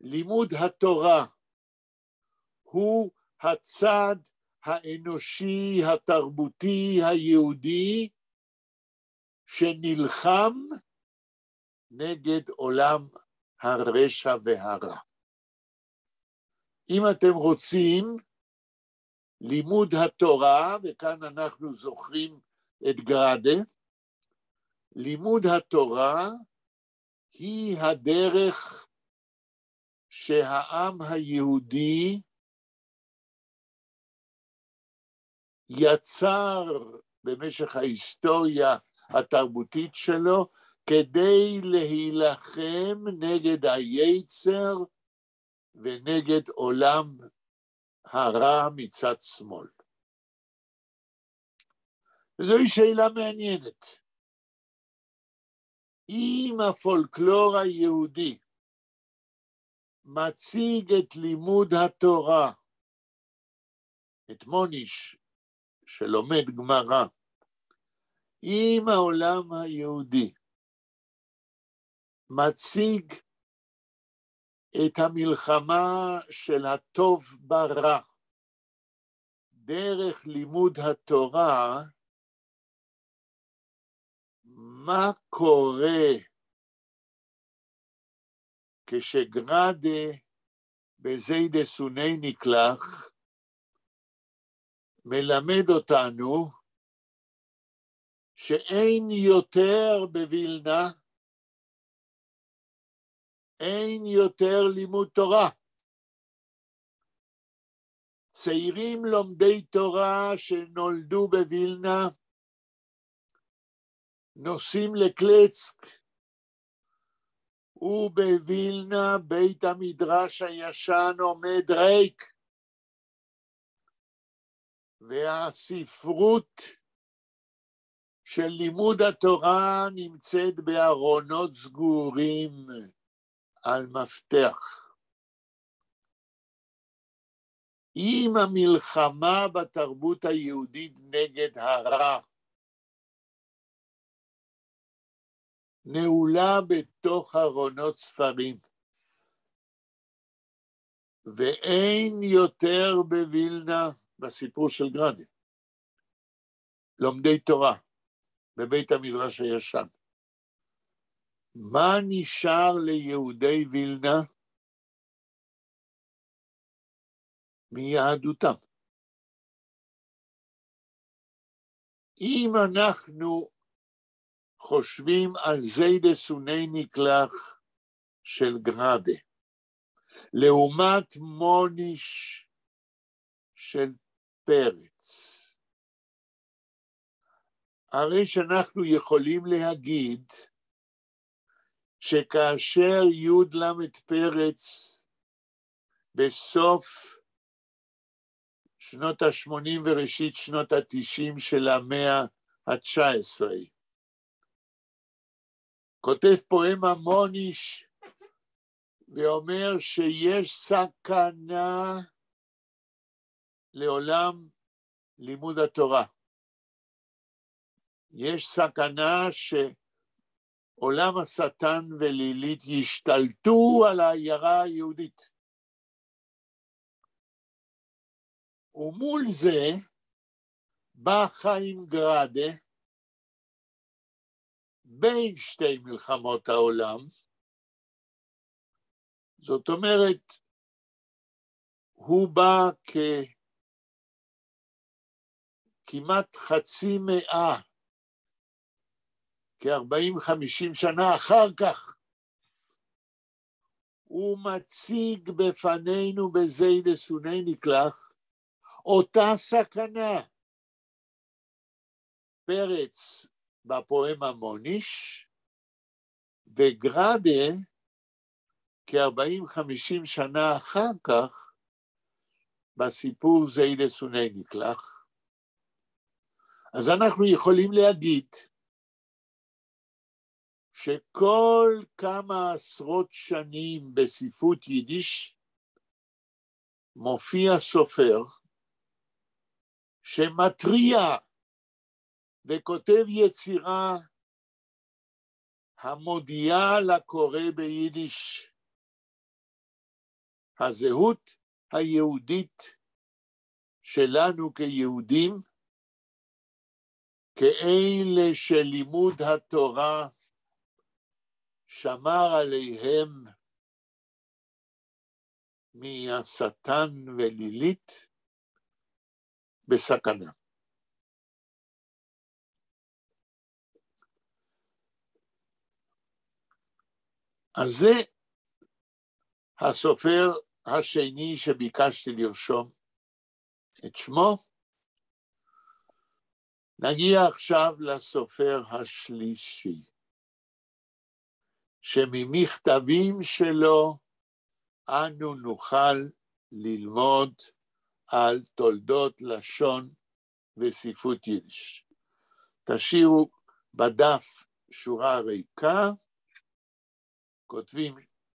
לימוד התורה, הוא הצד האנושי, התרבותי, היהודי, שנלחם נגד עולם הרשע והרע. אם אתם רוצים, לימוד התורה, וכאן אנחנו זוכרים את גרדה, לימוד התורה היא הדרך שהעם היהודי יצר במשך ההיסטוריה התרבותית שלו, כדי להילחם נגד היצר ונגד עולם הרע מצד שמאל. וזוהי שאלה מעניינת. אם הפולקלור היהודי מציג את לימוד התורה, את מוניש שלומד גמרא, אם העולם היהודי מציג את המלחמה של הטוב ברע דרך לימוד התורה, מה קורה כשגרדה בזיידה סוני נקלח מלמד אותנו שאין יותר בווילנה, אין יותר לימוד תורה. צעירים לומדי תורה שנולדו בווילנה נוסעים לקלצק, ובווילנה בית המדרש הישן עומד ריק, והספרות של לימוד התורה נמצאת בארונות סגורים על מפתח. אם המלחמה בתרבות היהודית נגד הרע נעולה בתוך ארונות ספרים, ואין יותר בווילנה, בסיפור של גרדה, לומדי תורה בבית המדרש הישן, מה נשאר ליהודי וילנה מיהדותם? אם אנחנו חושבים על זיידה סוני נקלח של גרדה, לעומת מוניש של פרץ, הרי שאנחנו יכולים להגיד שכאשר י' פרץ בסוף שנות ה-80 וראשית שנות ה-90 של המאה ה-19, כותב פואמה מוניש ואומר שיש סכנה לעולם לימוד התורה. יש סכנה שעולם השטן ולילית ישתלטו על העיירה היהודית. ומול זה בא חיים גרדה בין שתי מלחמות העולם, זאת אומרת, הוא בא כמעט חצי מאה, כ-40-50 שנה אחר כך, הוא מציג בפנינו בזיידה סוני נקלח אותה סכנה. פרץ בפואמה מוניש, וגרדה כ-40-50 שנה אחר כך בסיפור זיידה סוני נקלח. אז אנחנו יכולים להגיד שכל כמה עשרות שנים בספרות יידיש מופיע סופר שמטריע וכותב יצירה המודיעה לקורא ביידיש. הזהות היהודית שלנו כיהודים, כאלה שלימוד התורה שמר עליהם מהשטן ולילית, בסכנה. אז זה הסופר השני שביקשתי לרשום את שמו. נגיע עכשיו לסופר השלישי, שממכתבים שלו אנו נוכל ללמוד על תולדות לשון וספרות יידיש. תשאירו בדף שורה ריקה, כותבים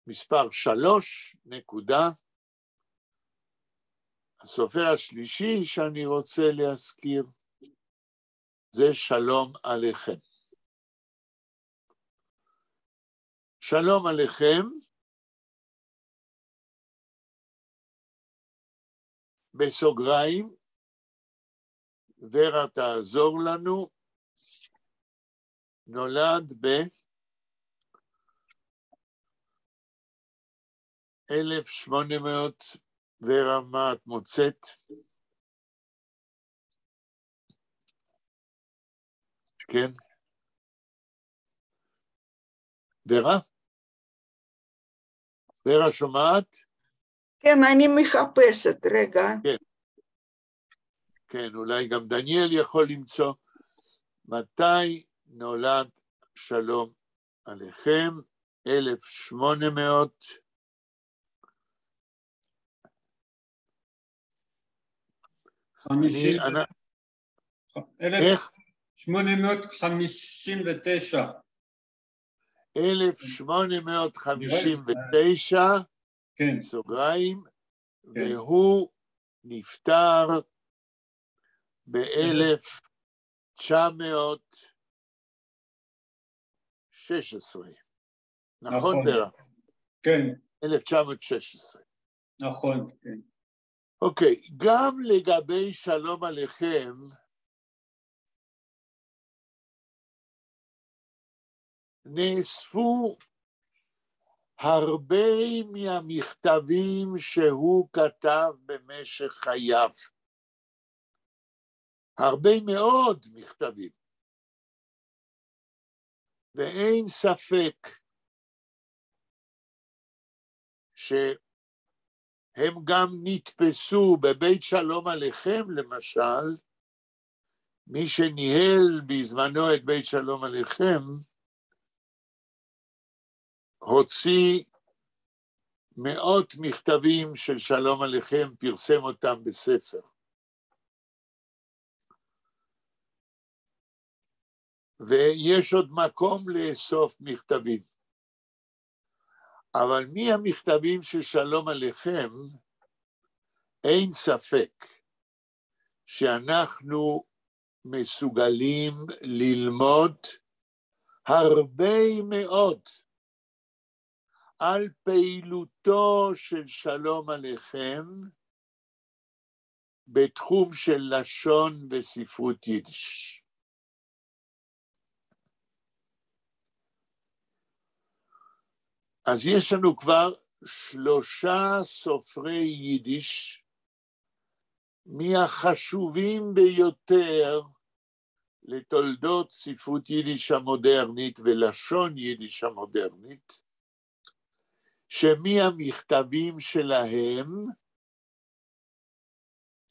מספר 3, נקודה. הסופר השלישי שאני רוצה להזכיר, זה שלום עליכם. שלום עליכם, בסוגריים, ורה תעזור לנו, נולד ב-1800, ורה מה את מוצאת? כן. ורה? ורה שומעת? כן, אני מחפשת, רגע. כן. כן, אולי גם דניאל יכול למצוא. מתי נולד שלום עליכם? 1800. איך? 859. 1859, כן. סוגריים, והוא נפטר ב-1916. נכון, תראה? כן. 1916. נכון, כן. אוקיי, גם לגבי שלום עליכם, נאספו הרבה מהמכתבים שהוא כתב במשך חייו. הרבה מאוד מכתבים. ואין ספק שהם גם נתפסו בבית שלום עליכם, למשל, מי שניהל בזמנו את בית שלום עליכם, הוציא מאות מכתבים של שלום עליכם, פרסם אותם בספר. ויש עוד מקום לאסוף מכתבים. אבל מהמכתבים של שלום עליכם, אין ספק שאנחנו מסוגלים ללמוד הרבה מאוד על פעילותו של שלום עליכם בתחום של לשון וספרות יידיש. אז יש לנו כבר 3 סופרי יידיש מהחשובים ביותר לתולדות ספרות יידיש המודרנית ולשון יידיש המודרנית, שמהמכתבים שלהם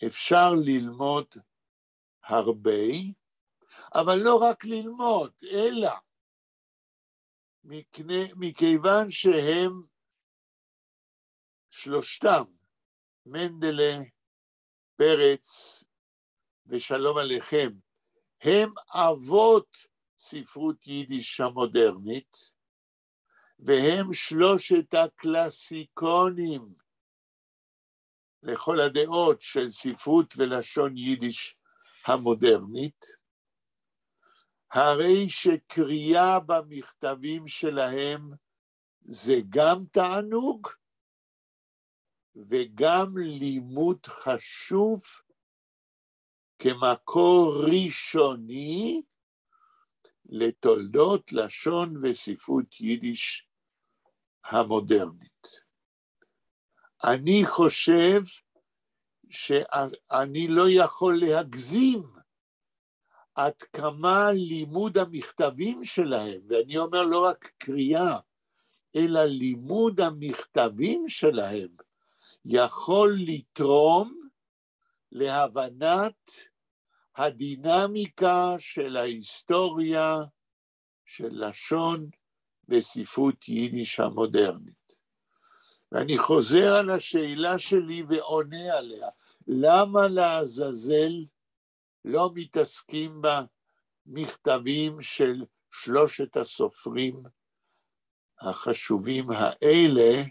אפשר ללמוד הרבה, אבל לא רק ללמוד, אלא מכיוון שהם שלושתם, מנדלה, פרץ ושלום עליכם, הם אבות ספרות יידיש המודרנית, והם 3 הקלאסיקונים לכל הדעות של ספרות ולשון יידיש המודרנית, הרי שקריאה במכתבים שלהם זה גם תענוג וגם לימוד חשוב כמקור ראשוני לתולדות לשון וספרות יידיש המודרנית. אני חושב שאני לא יכול להגזים עד כמה לימוד המכתבים שלהם, ואני אומר לא רק קריאה, אלא לימוד המכתבים שלהם, יכול לתרום להבנת הדינמיקה של ההיסטוריה של לשון וספרות יידיש המודרנית. ואני חוזר על השאלה שלי ועונה עליה, למה לעזאזל לא מתעסקים בה מכתבים של שלושת הסופרים החשובים האלה,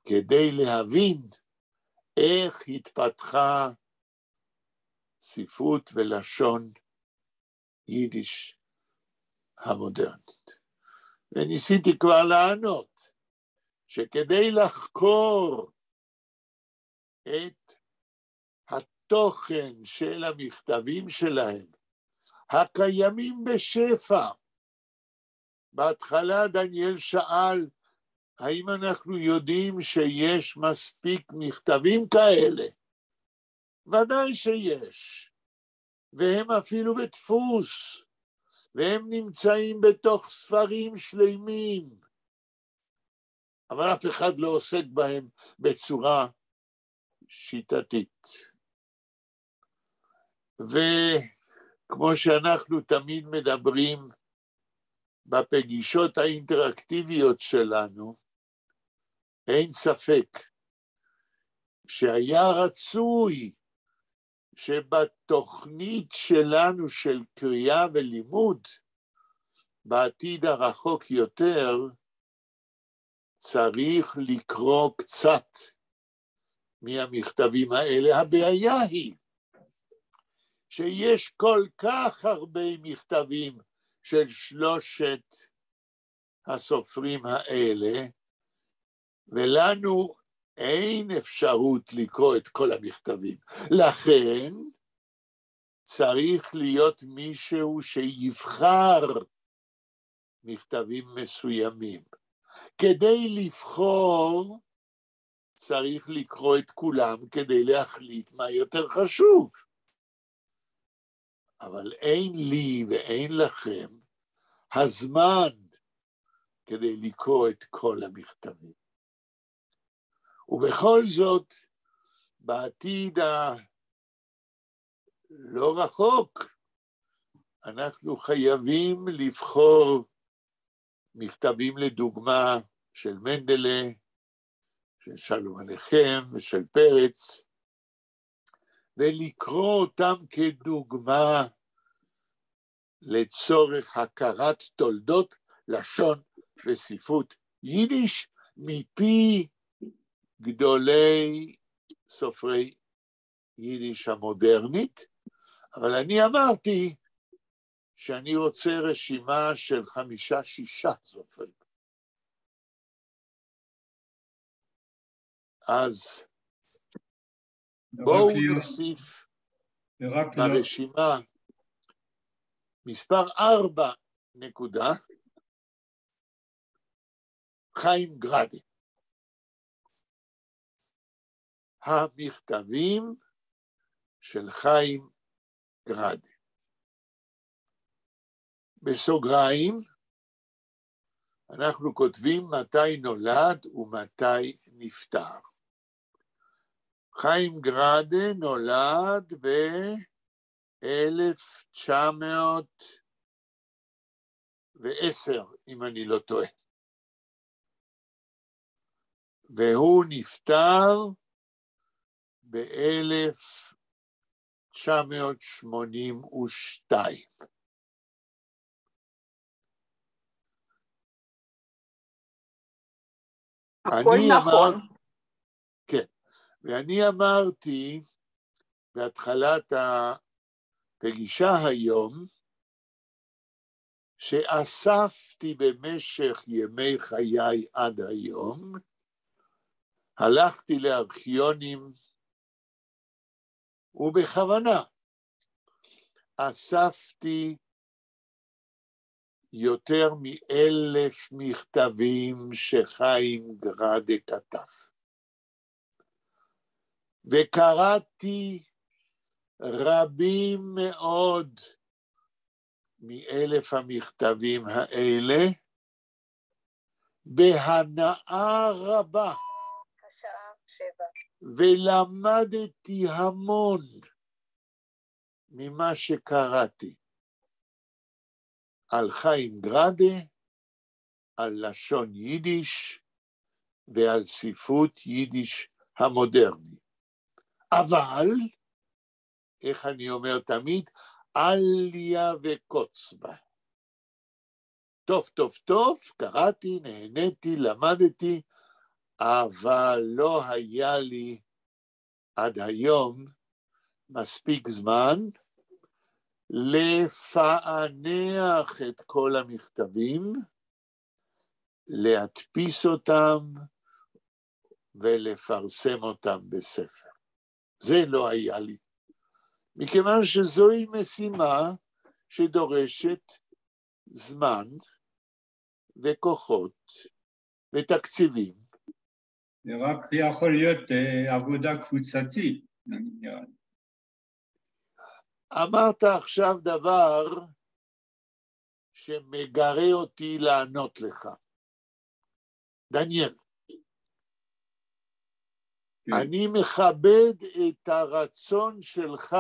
כדי להבין איך התפתחה ספרות ולשון יידיש המודרנית. וניסיתי כבר לענות שכדי לחקור את התוכן של המכתבים שלהם, הקיימים בשפע, בהתחלה דניאל שאל, האם אנחנו יודעים שיש מספיק מכתבים כאלה? ודאי שיש, והם אפילו בדפוס, והם נמצאים בתוך ספרים שלמים, אבל אף אחד לא עוסק בהם בצורה שיטתית. וכמו שאנחנו תמיד מדברים בפגישות האינטראקטיביות שלנו, אין ספק שהיה רצוי שבתוכנית שלנו של קריאה ולימוד, בעתיד הרחוק יותר, צריך לקרוא קצת מהמכתבים האלה. הבעיה היא שיש כל כך הרבה מכתבים של שלושת הסופרים האלה, ולנו אין אפשרות לקרוא את כל המכתבים. לכן צריך להיות מישהו שיבחר מכתבים מסוימים. כדי לבחור צריך לקרוא את כולם כדי להחליט מה יותר חשוב. אבל אין לי ואין לכם הזמן כדי לקרוא את כל המכתבים. ובכל זאת, בעתיד הלא רחוק, אנחנו חייבים לבחור מכתבים לדוגמה של מנדלה, של שלום עליכם ושל פרץ, ולקרוא אותם כדוגמה לצורך הכרת תולדות לשון וספרות יידיש מפי גדולי סופרי יידיש המודרנית. אבל אני אמרתי שאני רוצה רשימה של 5-6 סופרים. אז בואו נוסיף ברשימה מספר 4 נקודה, חיים גראדה. המכתבים של חיים גראדה. בסוגריים, אנחנו כותבים מתי נולד ומתי נפטר. חיים גראדה נולד ב-1910, אם אני לא טועה. והוא נפטר ב-1982. הכל נכון. כן, ואני אמרתי בהתחלת הפגישה היום, שאספתי במשך ימי חיי עד היום, הלכתי לארכיונים, ובכוונה אספתי יותר מ1,000 מכתבים שחיים גראדה כתב. וקראתי רבים מאוד מ1,000 המכתבים האלה, בהנאה רבה. ולמדתי המון ממה שקראתי על חיים גראדה, על לשון יידיש ועל ספרות יידיש המודרני. אבל, איך אני אומר תמיד, אליה וקוץ בה. טוב, טוב, טוב, קראתי, נהניתי, למדתי, אבל לא היה לי עד היום מספיק זמן לפענח את כל המכתבים, להדפיס אותם ולפרסם אותם בספר. זה לא היה לי, מכיוון שזוהי משימה שדורשת זמן וכוחות ותקציבים. זה רק יכול להיות עבודה קבוצתית. אמרת עכשיו דבר שמגרה אותי לענות לך. דניאל, אני מכבד את הרצון שלך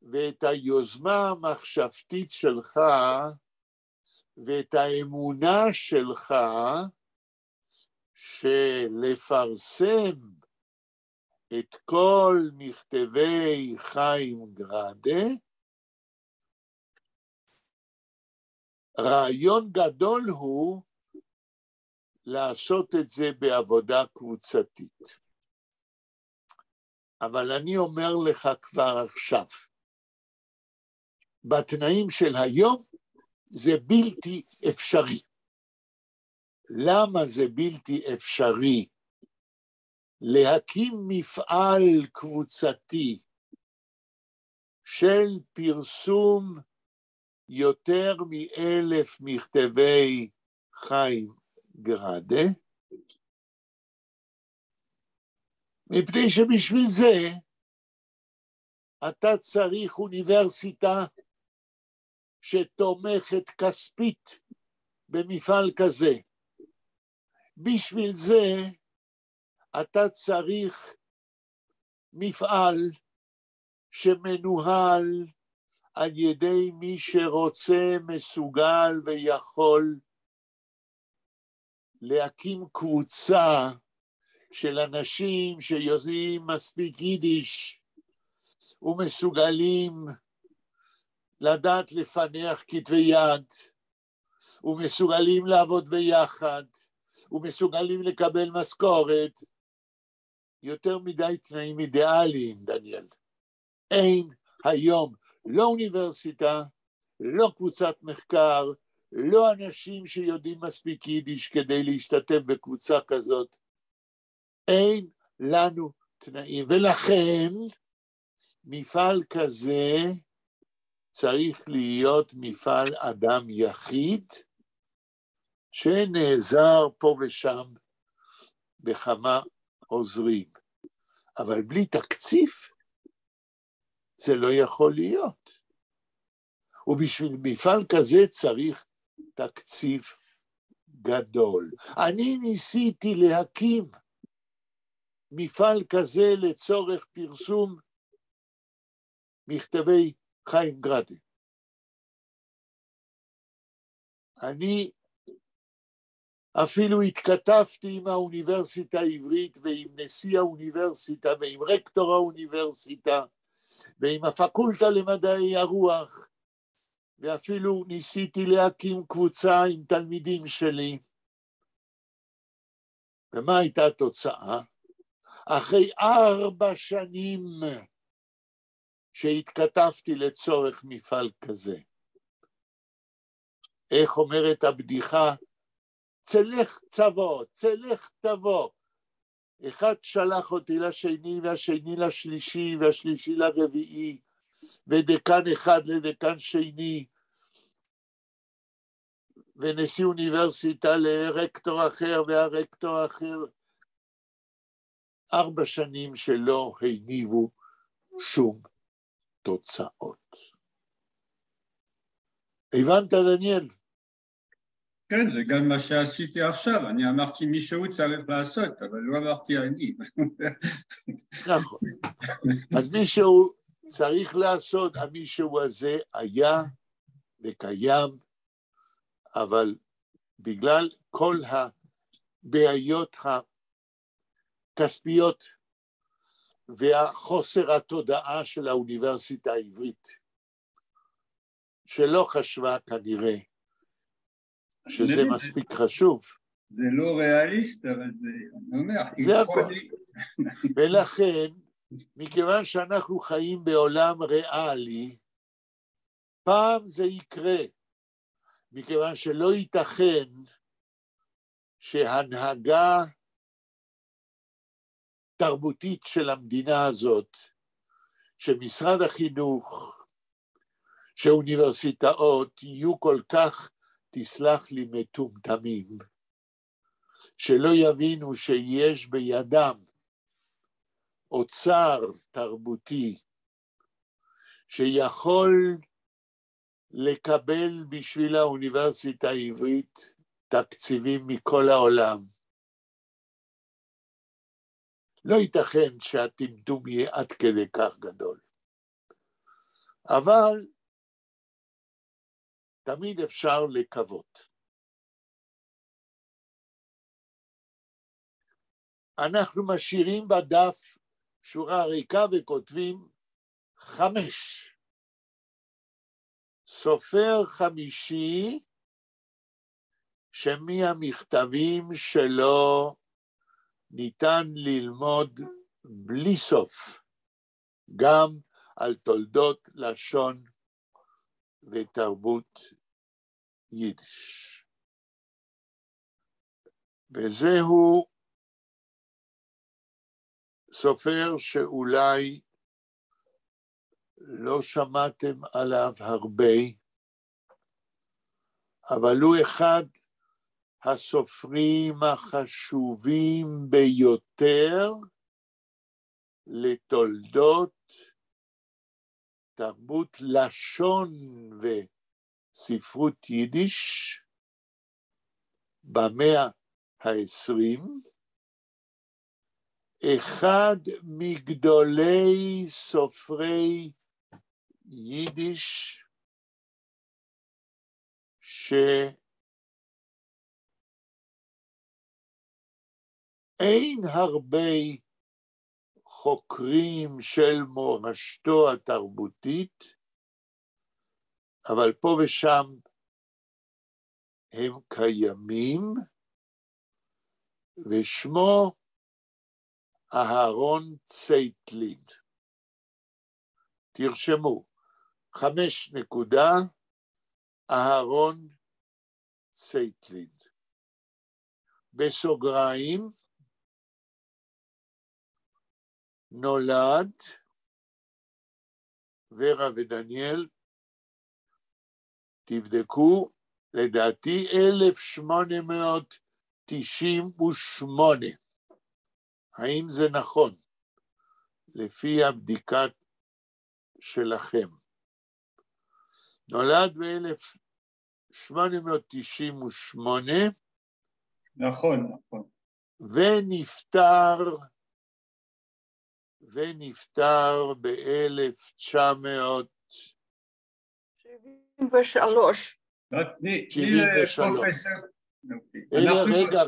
ואת היוזמה המחשבתית שלך ואת האמונה שלך שלפרסם את כל מכתבי חיים גראדה, רעיון גדול הוא לעשות את זה בעבודה קבוצתית. אבל אני אומר לך כבר עכשיו, בתנאים של היום זה בלתי אפשרי. למה זה בלתי אפשרי? להקים מפעל קבוצתי של פרסום יותר מ1,000 מכתבי חיים גראדה, מפני שבשביל זה אתה צריך אוניברסיטה שתומכת כספית במפעל כזה. בשביל זה אתה צריך מפעל שמנוהל על ידי מי שרוצה, מסוגל ויכול להקים קבוצה של אנשים שיודעים מספיק יידיש ומסוגלים לדעת לפענח כתבי יד, ומסוגלים לעבוד ביחד, ומסוגלים לקבל משכורת. יותר מדי תנאים אידיאליים, דניאל. אין היום לא אוניברסיטה, לא קבוצת מחקר, לא אנשים שיודעים מספיק יידיש כדי להשתתף בקבוצה כזאת. אין לנו תנאים, ולכן מפעל כזה צריך להיות מפעל אדם יחיד, שנעזר פה ושם בכמה עוזרים. אבל בלי תקציב זה לא יכול להיות. ובשביל מפעל כזה צריך תקציב גדול. אני ניסיתי להקים מפעל כזה לצורך פרסום מכתבי חיים גראדה. אני אפילו התכתבתי עם האוניברסיטה העברית ועם נשיא האוניברסיטה ועם רקטור האוניברסיטה ועם הפקולטה למדעי הרוח, ואפילו ניסיתי להקים קבוצה עם תלמידים שלי. ומה הייתה התוצאה? אחרי 4 שנים שהתכתבתי לצורך מפעל כזה, איך אומרת הבדיחה? צלך צבוא, צלך תבוא. אחד שלח אותי לשני, והשני לשלישי, והשלישי לרביעי, ודקן אחד לדקן שני, ונשיא אוניברסיטה לרקטור אחר, והרקטור אחר. 4 שנים שלא הניבו שום תוצאות. הבנת, דניאל? כן, זה גם מה שעשיתי עכשיו. אני אמרתי מישהו צריך לעשות, אבל לא אמרתי אני. נכון. אז מישהו צריך לעשות, המישהו הזה היה וקיים, אבל בגלל כל הבעיות הכספיות והחוסר התודעה של האוניברסיטה העברית, שלא חשבה כנראה שזה מספיק חשוב. זה לא ריאליסט, אבל זה, אני אומר, זה הכל. ולכן, מכיוון שאנחנו חיים בעולם ריאלי, פעם זה יקרה, מכיוון שלא ייתכן שהנהגה תרבותית של המדינה הזאת, שמשרד החינוך, שאוניברסיטאות יהיו כל כך, תסלח לי, מטומטמים, שלא יבינו שיש בידם אוצר תרבותי שיכול לקבל בשביל האוניברסיטה העברית תקציבים מכל העולם. לא ייתכן שהטמטום יהיה עד כדי כך גדול. אבל תמיד אפשר לקוות. אנחנו משאירים בדף שורה ריקה וכותבים 5. סופר חמישי שמהמכתבים שלו ניתן ללמוד בלי סוף, גם על תולדות לשון ותרבות יידיש. וזהו סופר שאולי לא שמעתם עליו הרבה, אבל הוא אחד הסופרים החשובים ביותר לתולדות תרבות לשון וספרות יידיש במאה ה-20, אחד מגדולי סופרי יידיש אין הרבה חוקרים של מורשתו התרבותית, אבל פה ושם הם קיימים, ושמו אהרון צייטלין. תרשמו, 5 נקודה, אהרון צייטלין. בסוגריים, נולד, ורה ודניאל, תבדקו, לדעתי 1898. האם זה נכון? לפי הבדיקה שלכם. נולד ב-1898. נכון. ונפטר ב-1973.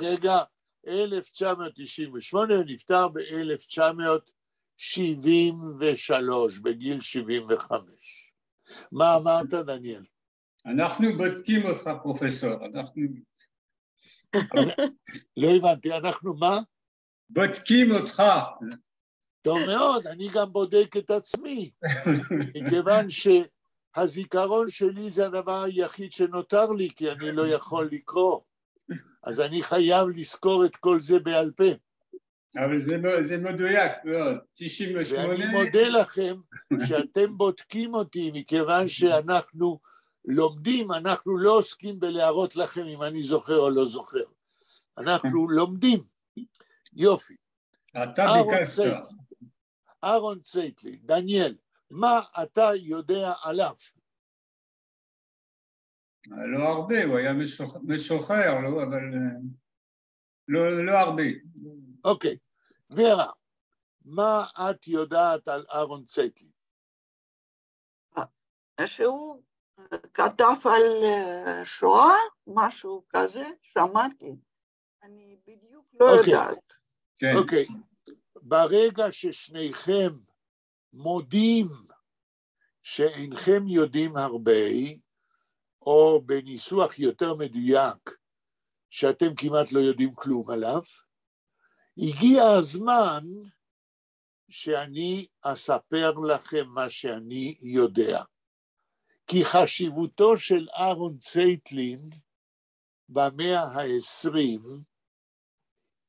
רגע, 1998, ונפטר ב-1973, בגיל 75. מה אמרת, דניאל? אנחנו בודקים אותך, פרופסור, לא הבנתי, אנחנו מה? בודקים אותך. טוב מאוד, אני גם בודק את עצמי, מכיוון שהזיכרון שלי זה הדבר היחיד שנותר לי, כי אני לא יכול לקרוא, אז אני חייב לזכור את כל זה בעל פה. אבל זה מדויק מאוד, 98. ואני מודה לכם שאתם בודקים אותי, מכיוון שאנחנו לומדים, אנחנו לא עוסקים בלהראות לכם אם אני זוכר או לא זוכר. אנחנו לומדים. יופי. אתה ביקשת. אהרון צייטלין, דניאל, מה אתה יודע עליו? לא הרבה, הוא היה משוחרר, אבל לא הרבה. אוקיי, ורה, מה את יודעת על אהרון צייטלין? שהוא כתב על שואה, משהו כזה, שמעתי. אני בדיוק לא יודעת. אוקיי, ברגע ששניכם מודים שאינכם יודעים הרבה, או בניסוח יותר מדויק, שאתם כמעט לא יודעים כלום עליו, הגיע הזמן שאני אספר לכם מה שאני יודע. כי חשיבותו של אהרון צייטלין במאה ה-20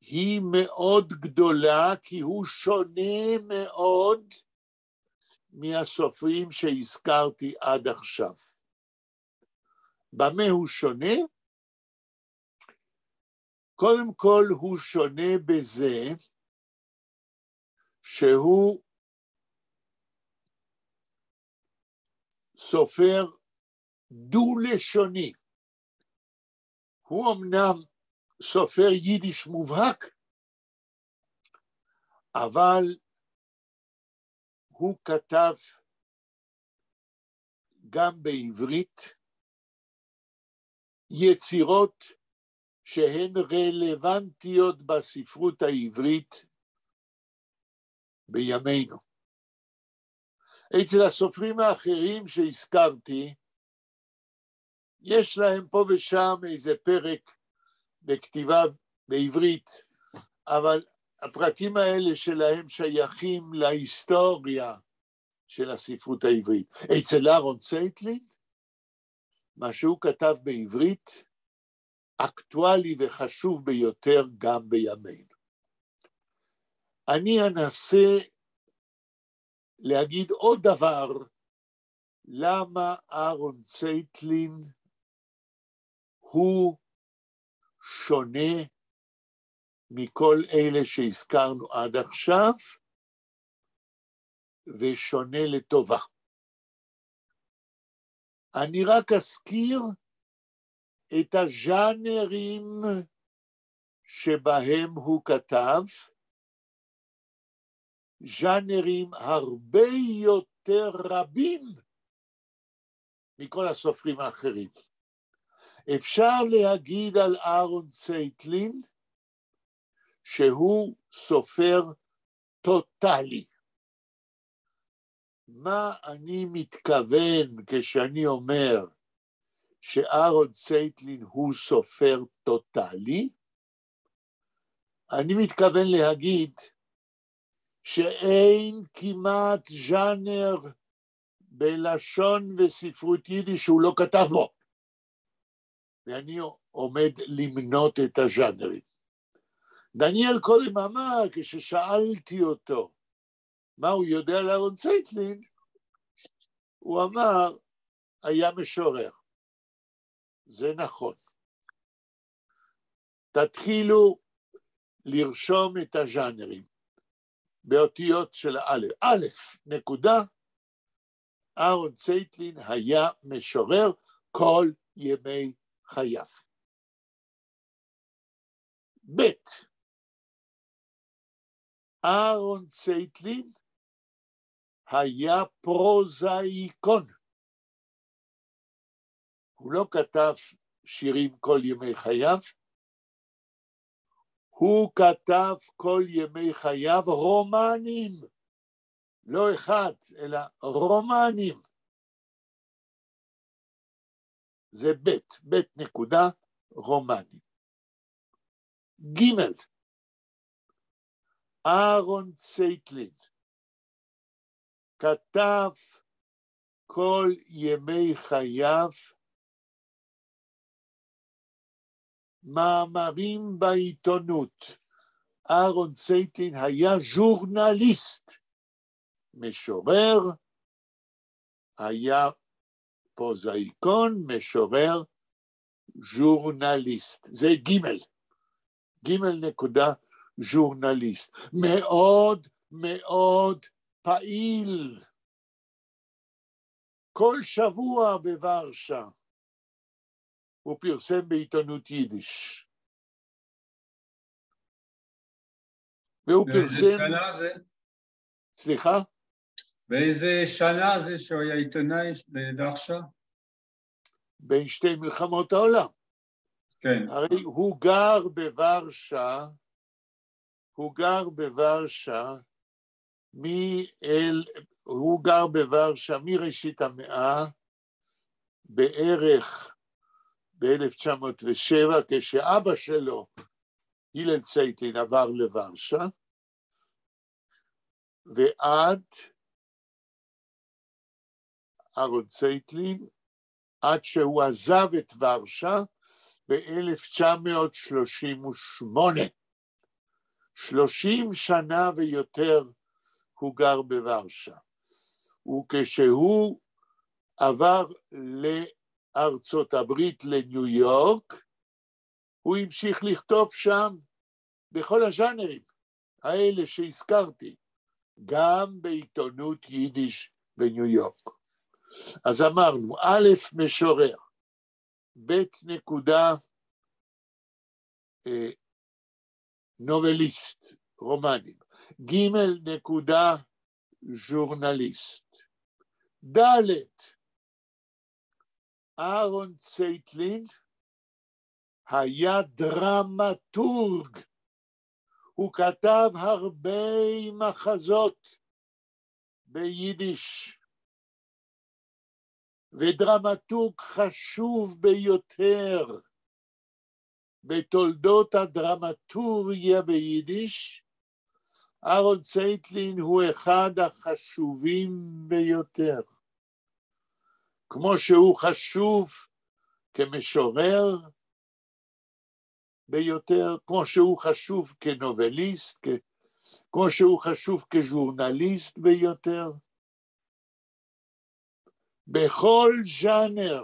היא מאוד גדולה, כי הוא שונה מאוד מהסופרים שהזכרתי עד עכשיו. במה הוא שונה? קודם כל הוא שונה בזה שהוא סופר דו-לשוני. הוא אמנם סופר יידיש מובהק, אבל הוא כתב גם בעברית יצירות שהן רלוונטיות בספרות העברית בימינו. אצל הסופרים האחרים שהזכרתי, יש להם פה ושם איזה פרק בכתיבה בעברית, אבל הפרקים האלה שלהם שייכים להיסטוריה של הספרות העברית. אצל אהרון צייטלין, מה שהוא כתב בעברית, אקטואלי וחשוב ביותר גם בימינו. אני אנסה להגיד עוד דבר, למה אהרון צייטלין הוא שונה מכל אלה שהזכרנו עד עכשיו, ושונה לטובה. אני רק אזכיר את הז'אנרים שבהם הוא כתב, ז'אנרים הרבה יותר רבים מכל הסופרים האחרים. אפשר להגיד על אהרון צייטלין שהוא סופר טוטלי. מה אני מתכוון כשאני אומר שאהרון צייטלין הוא סופר טוטלי? אני מתכוון להגיד שאין כמעט ז'אנר בלשון וספרות יידיש שהוא לא כתב בו. ואני עומד למנות את הז'אנרים. דניאל קודם אמר, כששאלתי אותו מה הוא יודע על אהרון צייטלין, הוא אמר, היה משורר. זה נכון. תתחילו לרשום את הז'אנרים באותיות של א', א', נקודה, אהרון צייטלין היה משורר כל ימי חייו. ב', אהרון צייטלין היה פרוזאיקון. הוא לא כתב שירים כל ימי חייו, הוא כתב כל ימי חייו רומנים, לא אחד, אלא רומנים. זה ב' נקודה, רומנים. ג', אהרון צייטלין כתב כל ימי חייו מאמרים בעיתונות. אהרון צייטלין היה ז'ורנליסט, משורר, היה פרוזאיקון, משורר, ז'ורנליסט. זה ג' נקודה, ז'ורנליסט. מאוד מאוד פעיל. כל שבוע בוורשה הוא פרסם בעיתונות יידיש. והוא פרסם... באיזה שנה זה? סליחה? באיזה שנה זה שהוא היה עיתונאי בוורשה? בין שתי מלחמות העולם. כן. הרי הוא גר בוורשה, מראשית המאה בערך ב-1907, כשאבא שלו, הלל צייטלין, עבר לוורשה, ועד אהרון צייטלין, עד שהוא עזב את ורשה ב-1938. 30 שנה ויותר הוא גר בוורשה. וכשהוא עבר לארצות הברית, לניו יורק, הוא המשיך לכתוב שם בכל הז'אנרים האלה שהזכרתי, גם בעיתונות יידיש בניו יורק. אז אמרנו, א', משורר, ב', נובליסט, רומנים, ג', ז'ורנליסט, ד', אהרון צייטלין היה דרמטורג, הוא כתב הרבה מחזות ביידיש, ודרמטורג חשוב ביותר בתולדות הדרמטוריה ביידיש. אהרון צייטלין הוא אחד החשובים ביותר. כמו שהוא חשוב כמשורר ביותר, כמו שהוא חשוב כנובליסט, כמו שהוא חשוב כז'ורנליסט ביותר. בכל ז'אנר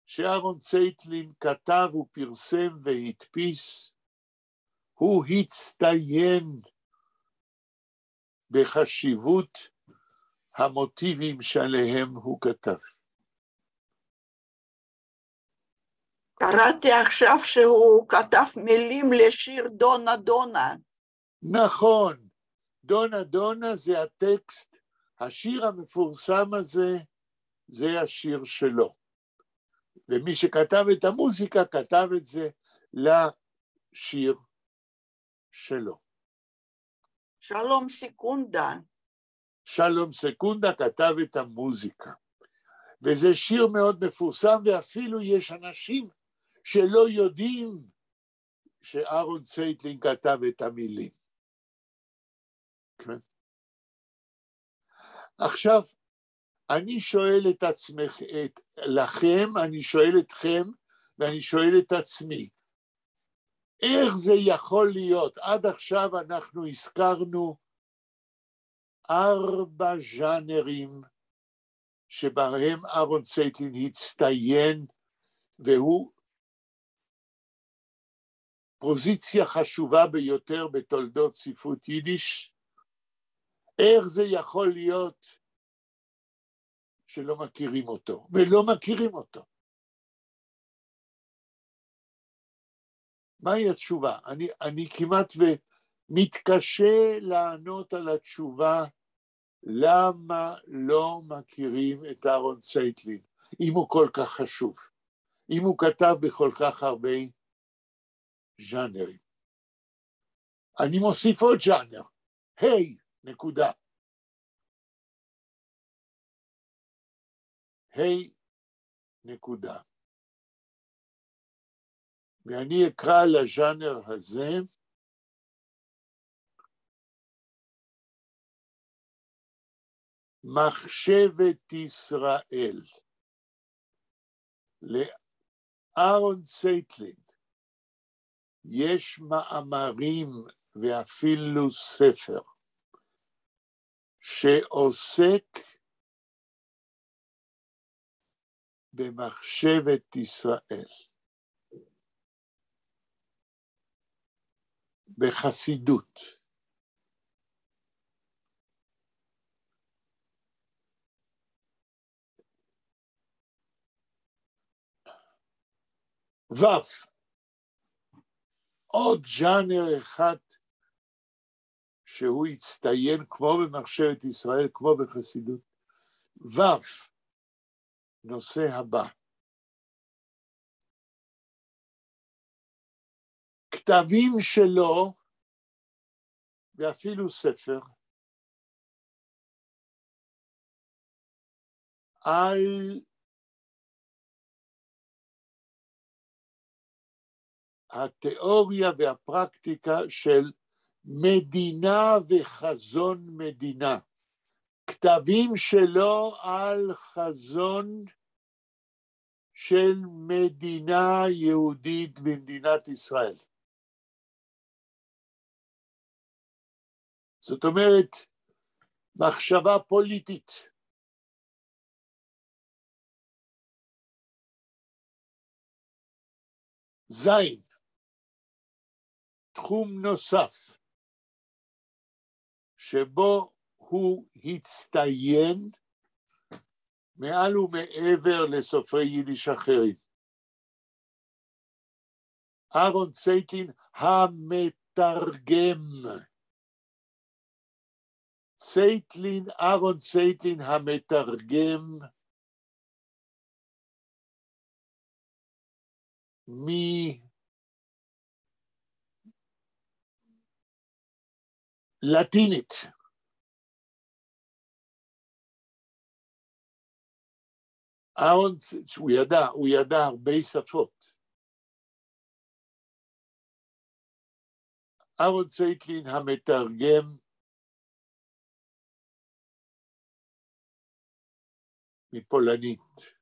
שאהרון צייטלין כתב ופרסם והדפיס, הוא הצטיין בחשיבות המוטיבים שעליהם הוא כתב. קראתי עכשיו שהוא כתב מילים לשיר דונה דונה. נכון, דונה דונה זה הטקסט, השיר המפורסם הזה, זה השיר שלו. ומי שכתב את המוזיקה, כתב את זה לשיר שלו. שלום סקונדה. שלום סקונדה כתב את המוזיקה. וזה שיר מאוד מפורסם, ואפילו יש אנשים שלא יודעים שאהרון צייטלין כתב את המילים. כן. עכשיו, אני שואל את עצמך, לכם, אני שואל אתכם, ואני שואל את עצמי, איך זה יכול להיות? עד עכשיו אנחנו הזכרנו 4 ז'אנרים שבהם אהרון צייטלין הצטיין, והוא פוזיציה חשובה ביותר בתולדות ספרות יידיש. איך זה יכול להיות שלא מכירים אותו, ולא מכירים אותו? מהי התשובה? אני כמעט ומתקשה לענות על התשובה, למה לא מכירים את אהרון צייטלין, אם הוא כל כך חשוב, אם הוא כתב בכל כך הרבה ז'אנרים. אני מוסיף עוד ז'אנר, נקודה. נקודה. ואני אקרא לז'אנר הזה מחשבת ישראל. לאהרון צייטלין יש מאמרים ואפילו ספר שעוסק במחשבת ישראל, בחסידות. עוד ז'אנר אחד שהוא הצטיין כמו במחשבת ישראל, כמו בחסידות. נושא הבא. כתבים שלו, ואפילו ספר, על התיאוריה והפרקטיקה של מדינה וחזון מדינה. כתבים שלו על חזון של מדינה יהודית במדינת ישראל. זאת אומרת, מחשבה פוליטית. זין, תחום נוסף, שבו הוא הצטיין מעל ומעבר לסופרי יידיש אחרים. אהרון צייטלין המתרגם. אהרון צייטלין המתרגם מלטינית. אהרון, הוא ידע הרבה שפות. אהרון צייטלין המתרגם מפולנית.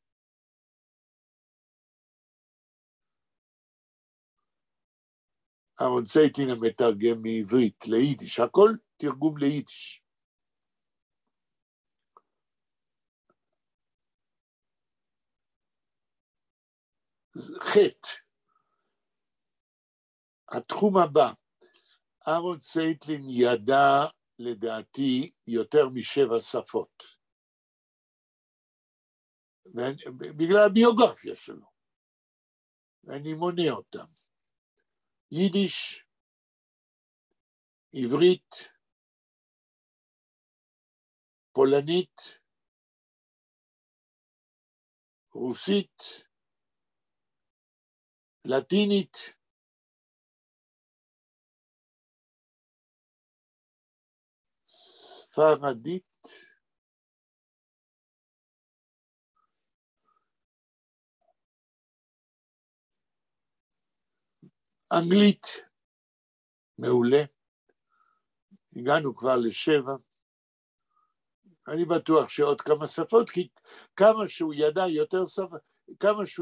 אהרון צייטלין המתרגם מעברית ליידיש, הכל תרגום ליידיש. חטא. התחום הבא, אהרון צייטלין ידע לדעתי יותר מ7 שפות. בגלל הביוגרפיה שלו. ואני מונה אותם. יידיש, עברית, פולנית, רוסית, לטינית, ספרדית, אנגלית, מעולה, הגענו כבר ל7, אני בטוח שעוד כמה שפות, כי כמה שהוא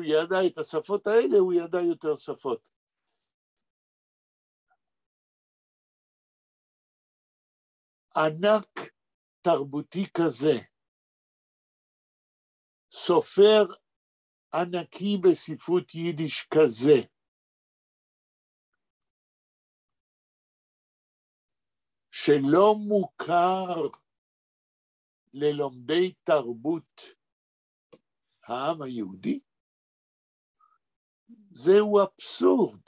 ידע את השפות האלה, הוא ידע יותר שפות. ענק תרבותי כזה, סופר ענקי בספרות יידיש כזה, שלא מוכר ללומדי תרבות העם היהודי, זהו אבסורד.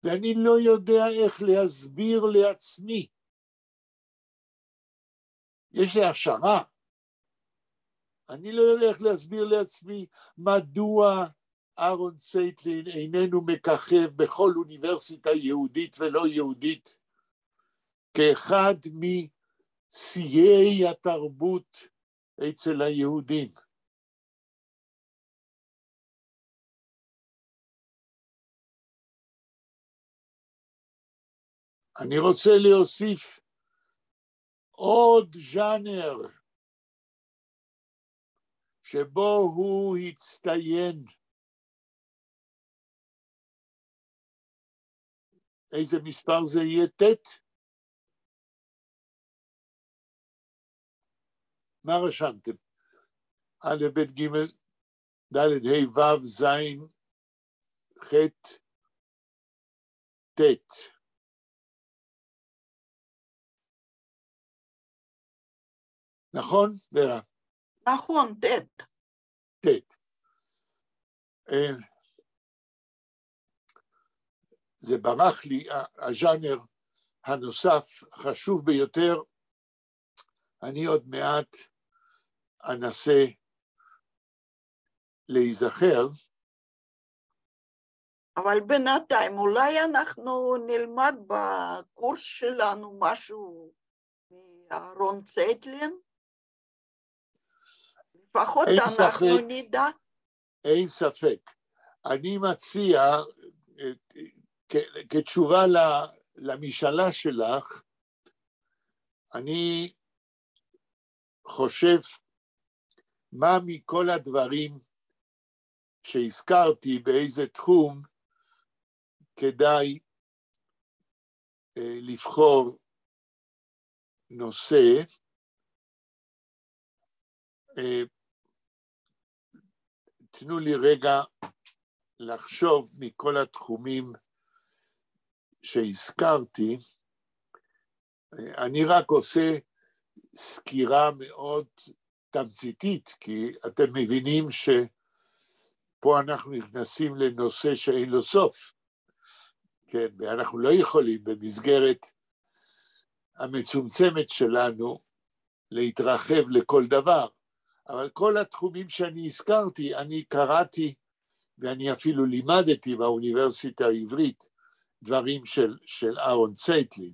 ואני לא יודע איך להסביר לעצמי. יש לי השערה. אני לא יודע איך להסביר לעצמי מדוע אהרון צייטלין איננו מככב בכל אוניברסיטה יהודית ולא יהודית, כאחד משיאי התרבות אצל היהודים. אני רוצה להוסיף עוד ז'אנר שבו הוא הצטיין. איזה מספר זה יהיה? ט'? מה רשמתם? א', ב', ג', ד', ה', ו', ז', ח', ט'. נכון, ורה? נכון, ט'. ט'. זה ברח לי, הז'אנר הנוסף חשוב ביותר, אני עוד מעט אנסה להיזכר. אבל בינתיים אולי אנחנו נלמד בקורס שלנו משהו מאהרון צייטלין? לפחות אנחנו נדע. אין ספק. אני מציע, כתשובה למשאלה שלך, אני חושב מה מכל הדברים שהזכרתי באיזה תחום כדאי לבחור נושא. תנו לי רגע לחשוב מכל התחומים שהזכרתי. אני רק עושה סקירה מאוד תמציתית, כי אתם מבינים שפה אנחנו נכנסים לנושא שאין לו סוף. כן, ואנחנו לא יכולים במסגרת המצומצמת שלנו להתרחב לכל דבר. אבל כל התחומים שאני הזכרתי, אני קראתי ואני אפילו לימדתי באוניברסיטה העברית דברים של אהרון צייטלין.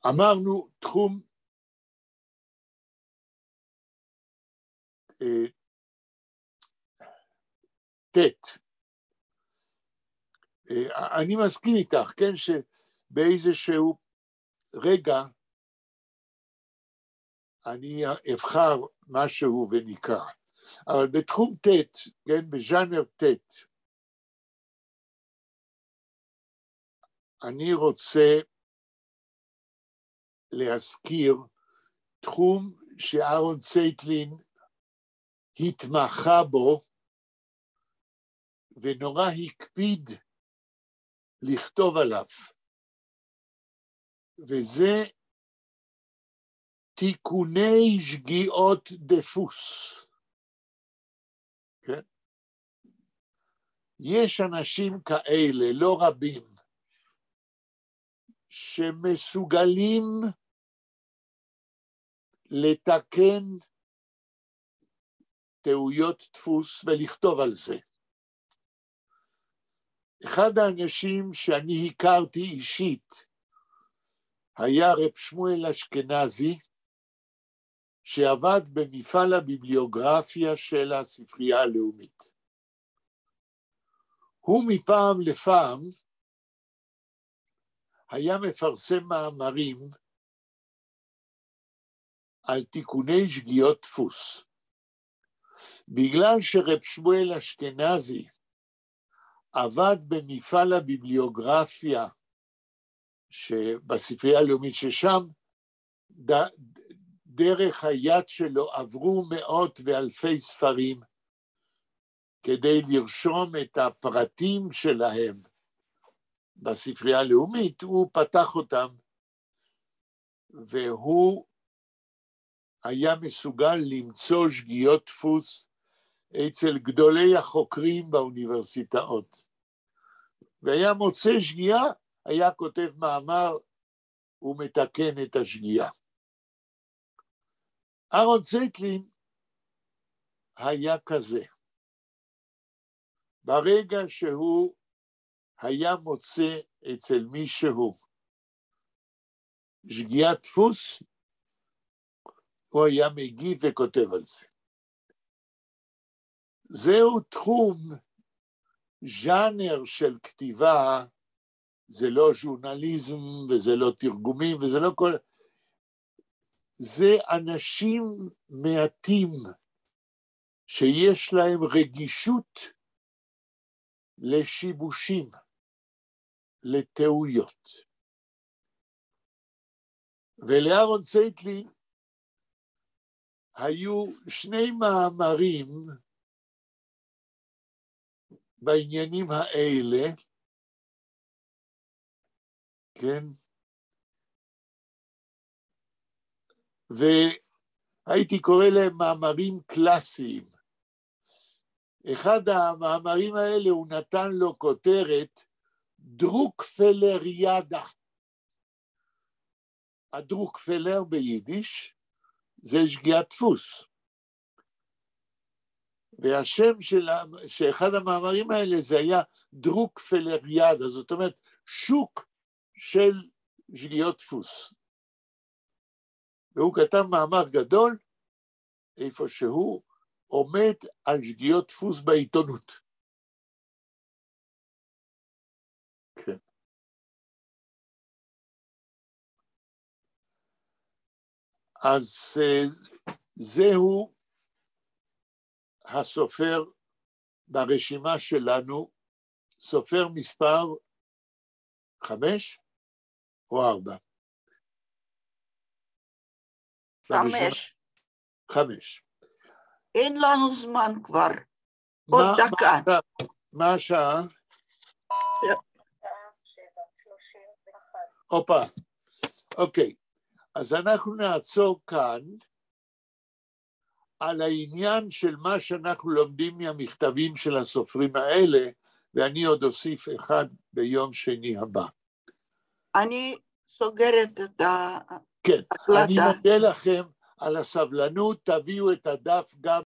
אמרנו תחום תת. אני מסכים איתך, כן, שבאיזשהו רגע אני אבחר משהו ונקרא, אבל בתחום תת, כן, בז'אנר תת, אני רוצה להזכיר תחום שאהרון צייטלין התמחה בו, ונורא הקפיד לכתוב עליו, וזה תיקוני שגיאות דפוס. כן? יש אנשים כאלה, לא רבים, שמסוגלים לתקן טעויות דפוס ולכתוב על זה. אחד האנשים שאני הכרתי אישית היה רב שמואל אשכנזי, שעבד במפעל הביבליוגרפיה של הספרייה הלאומית. הוא מפעם לפעם היה מפרסם מאמרים על תיקוני שגיאות דפוס. בגלל שרב שמואל אשכנזי עבד במפעל הביבליוגרפיה בספרייה הלאומית, ששם דרך היד שלו עברו מאות ואלפי ספרים כדי לרשום את הפרטים שלהם בספרייה הלאומית, הוא פתח אותם והוא היה מסוגל למצוא שגיאות דפוס אצל גדולי החוקרים באוניברסיטאות. והיה מוצא שגיאה, היה כותב מאמר ומתקן את השגיאה. אהרון צייטלין היה כזה. ברגע שהוא היה מוצא אצל מישהו שגיאת דפוס, הוא היה מגיב וכותב על זה. זהו תחום, ז'אנר של כתיבה, זה לא ז'ורנליזם וזה לא תרגומים וזה לא כל... זה אנשים מעטים שיש להם רגישות לשיבושים, לטעויות. ולאהרון צייטלין היו שני מאמרים בעניינים האלה, כן? והייתי קורא להם מאמרים קלאסיים. אחד המאמרים האלה הוא נתן לו כותרת דרוקפלריאדה. הדרוקפלר ביידיש זה שגיאת דפוס. והשם של אחד המאמרים האלה זה היה דרוקפלריאדה, זאת אומרת שוק של שגיאות דפוס. והוא כתב מאמר גדול, איפה שהוא עומד על שגיאות דפוס בעיתונות. כן. אז זהו הסופר ברשימה שלנו, סופר מספר 5 או 4? 5. 5. אין לנו זמן כבר. עוד דקה. מה השעה? אופה, אוקיי. אז אנחנו נעצור כאן על העניין של מה שאנחנו לומדים מהמכתבים של הסופרים האלה, ואני עוד אוסיף אחד ביום שני הבא. אני סוגרת את ההקלטה. כן, אני מודה לכם על הסבלנות, תביאו את הדף גם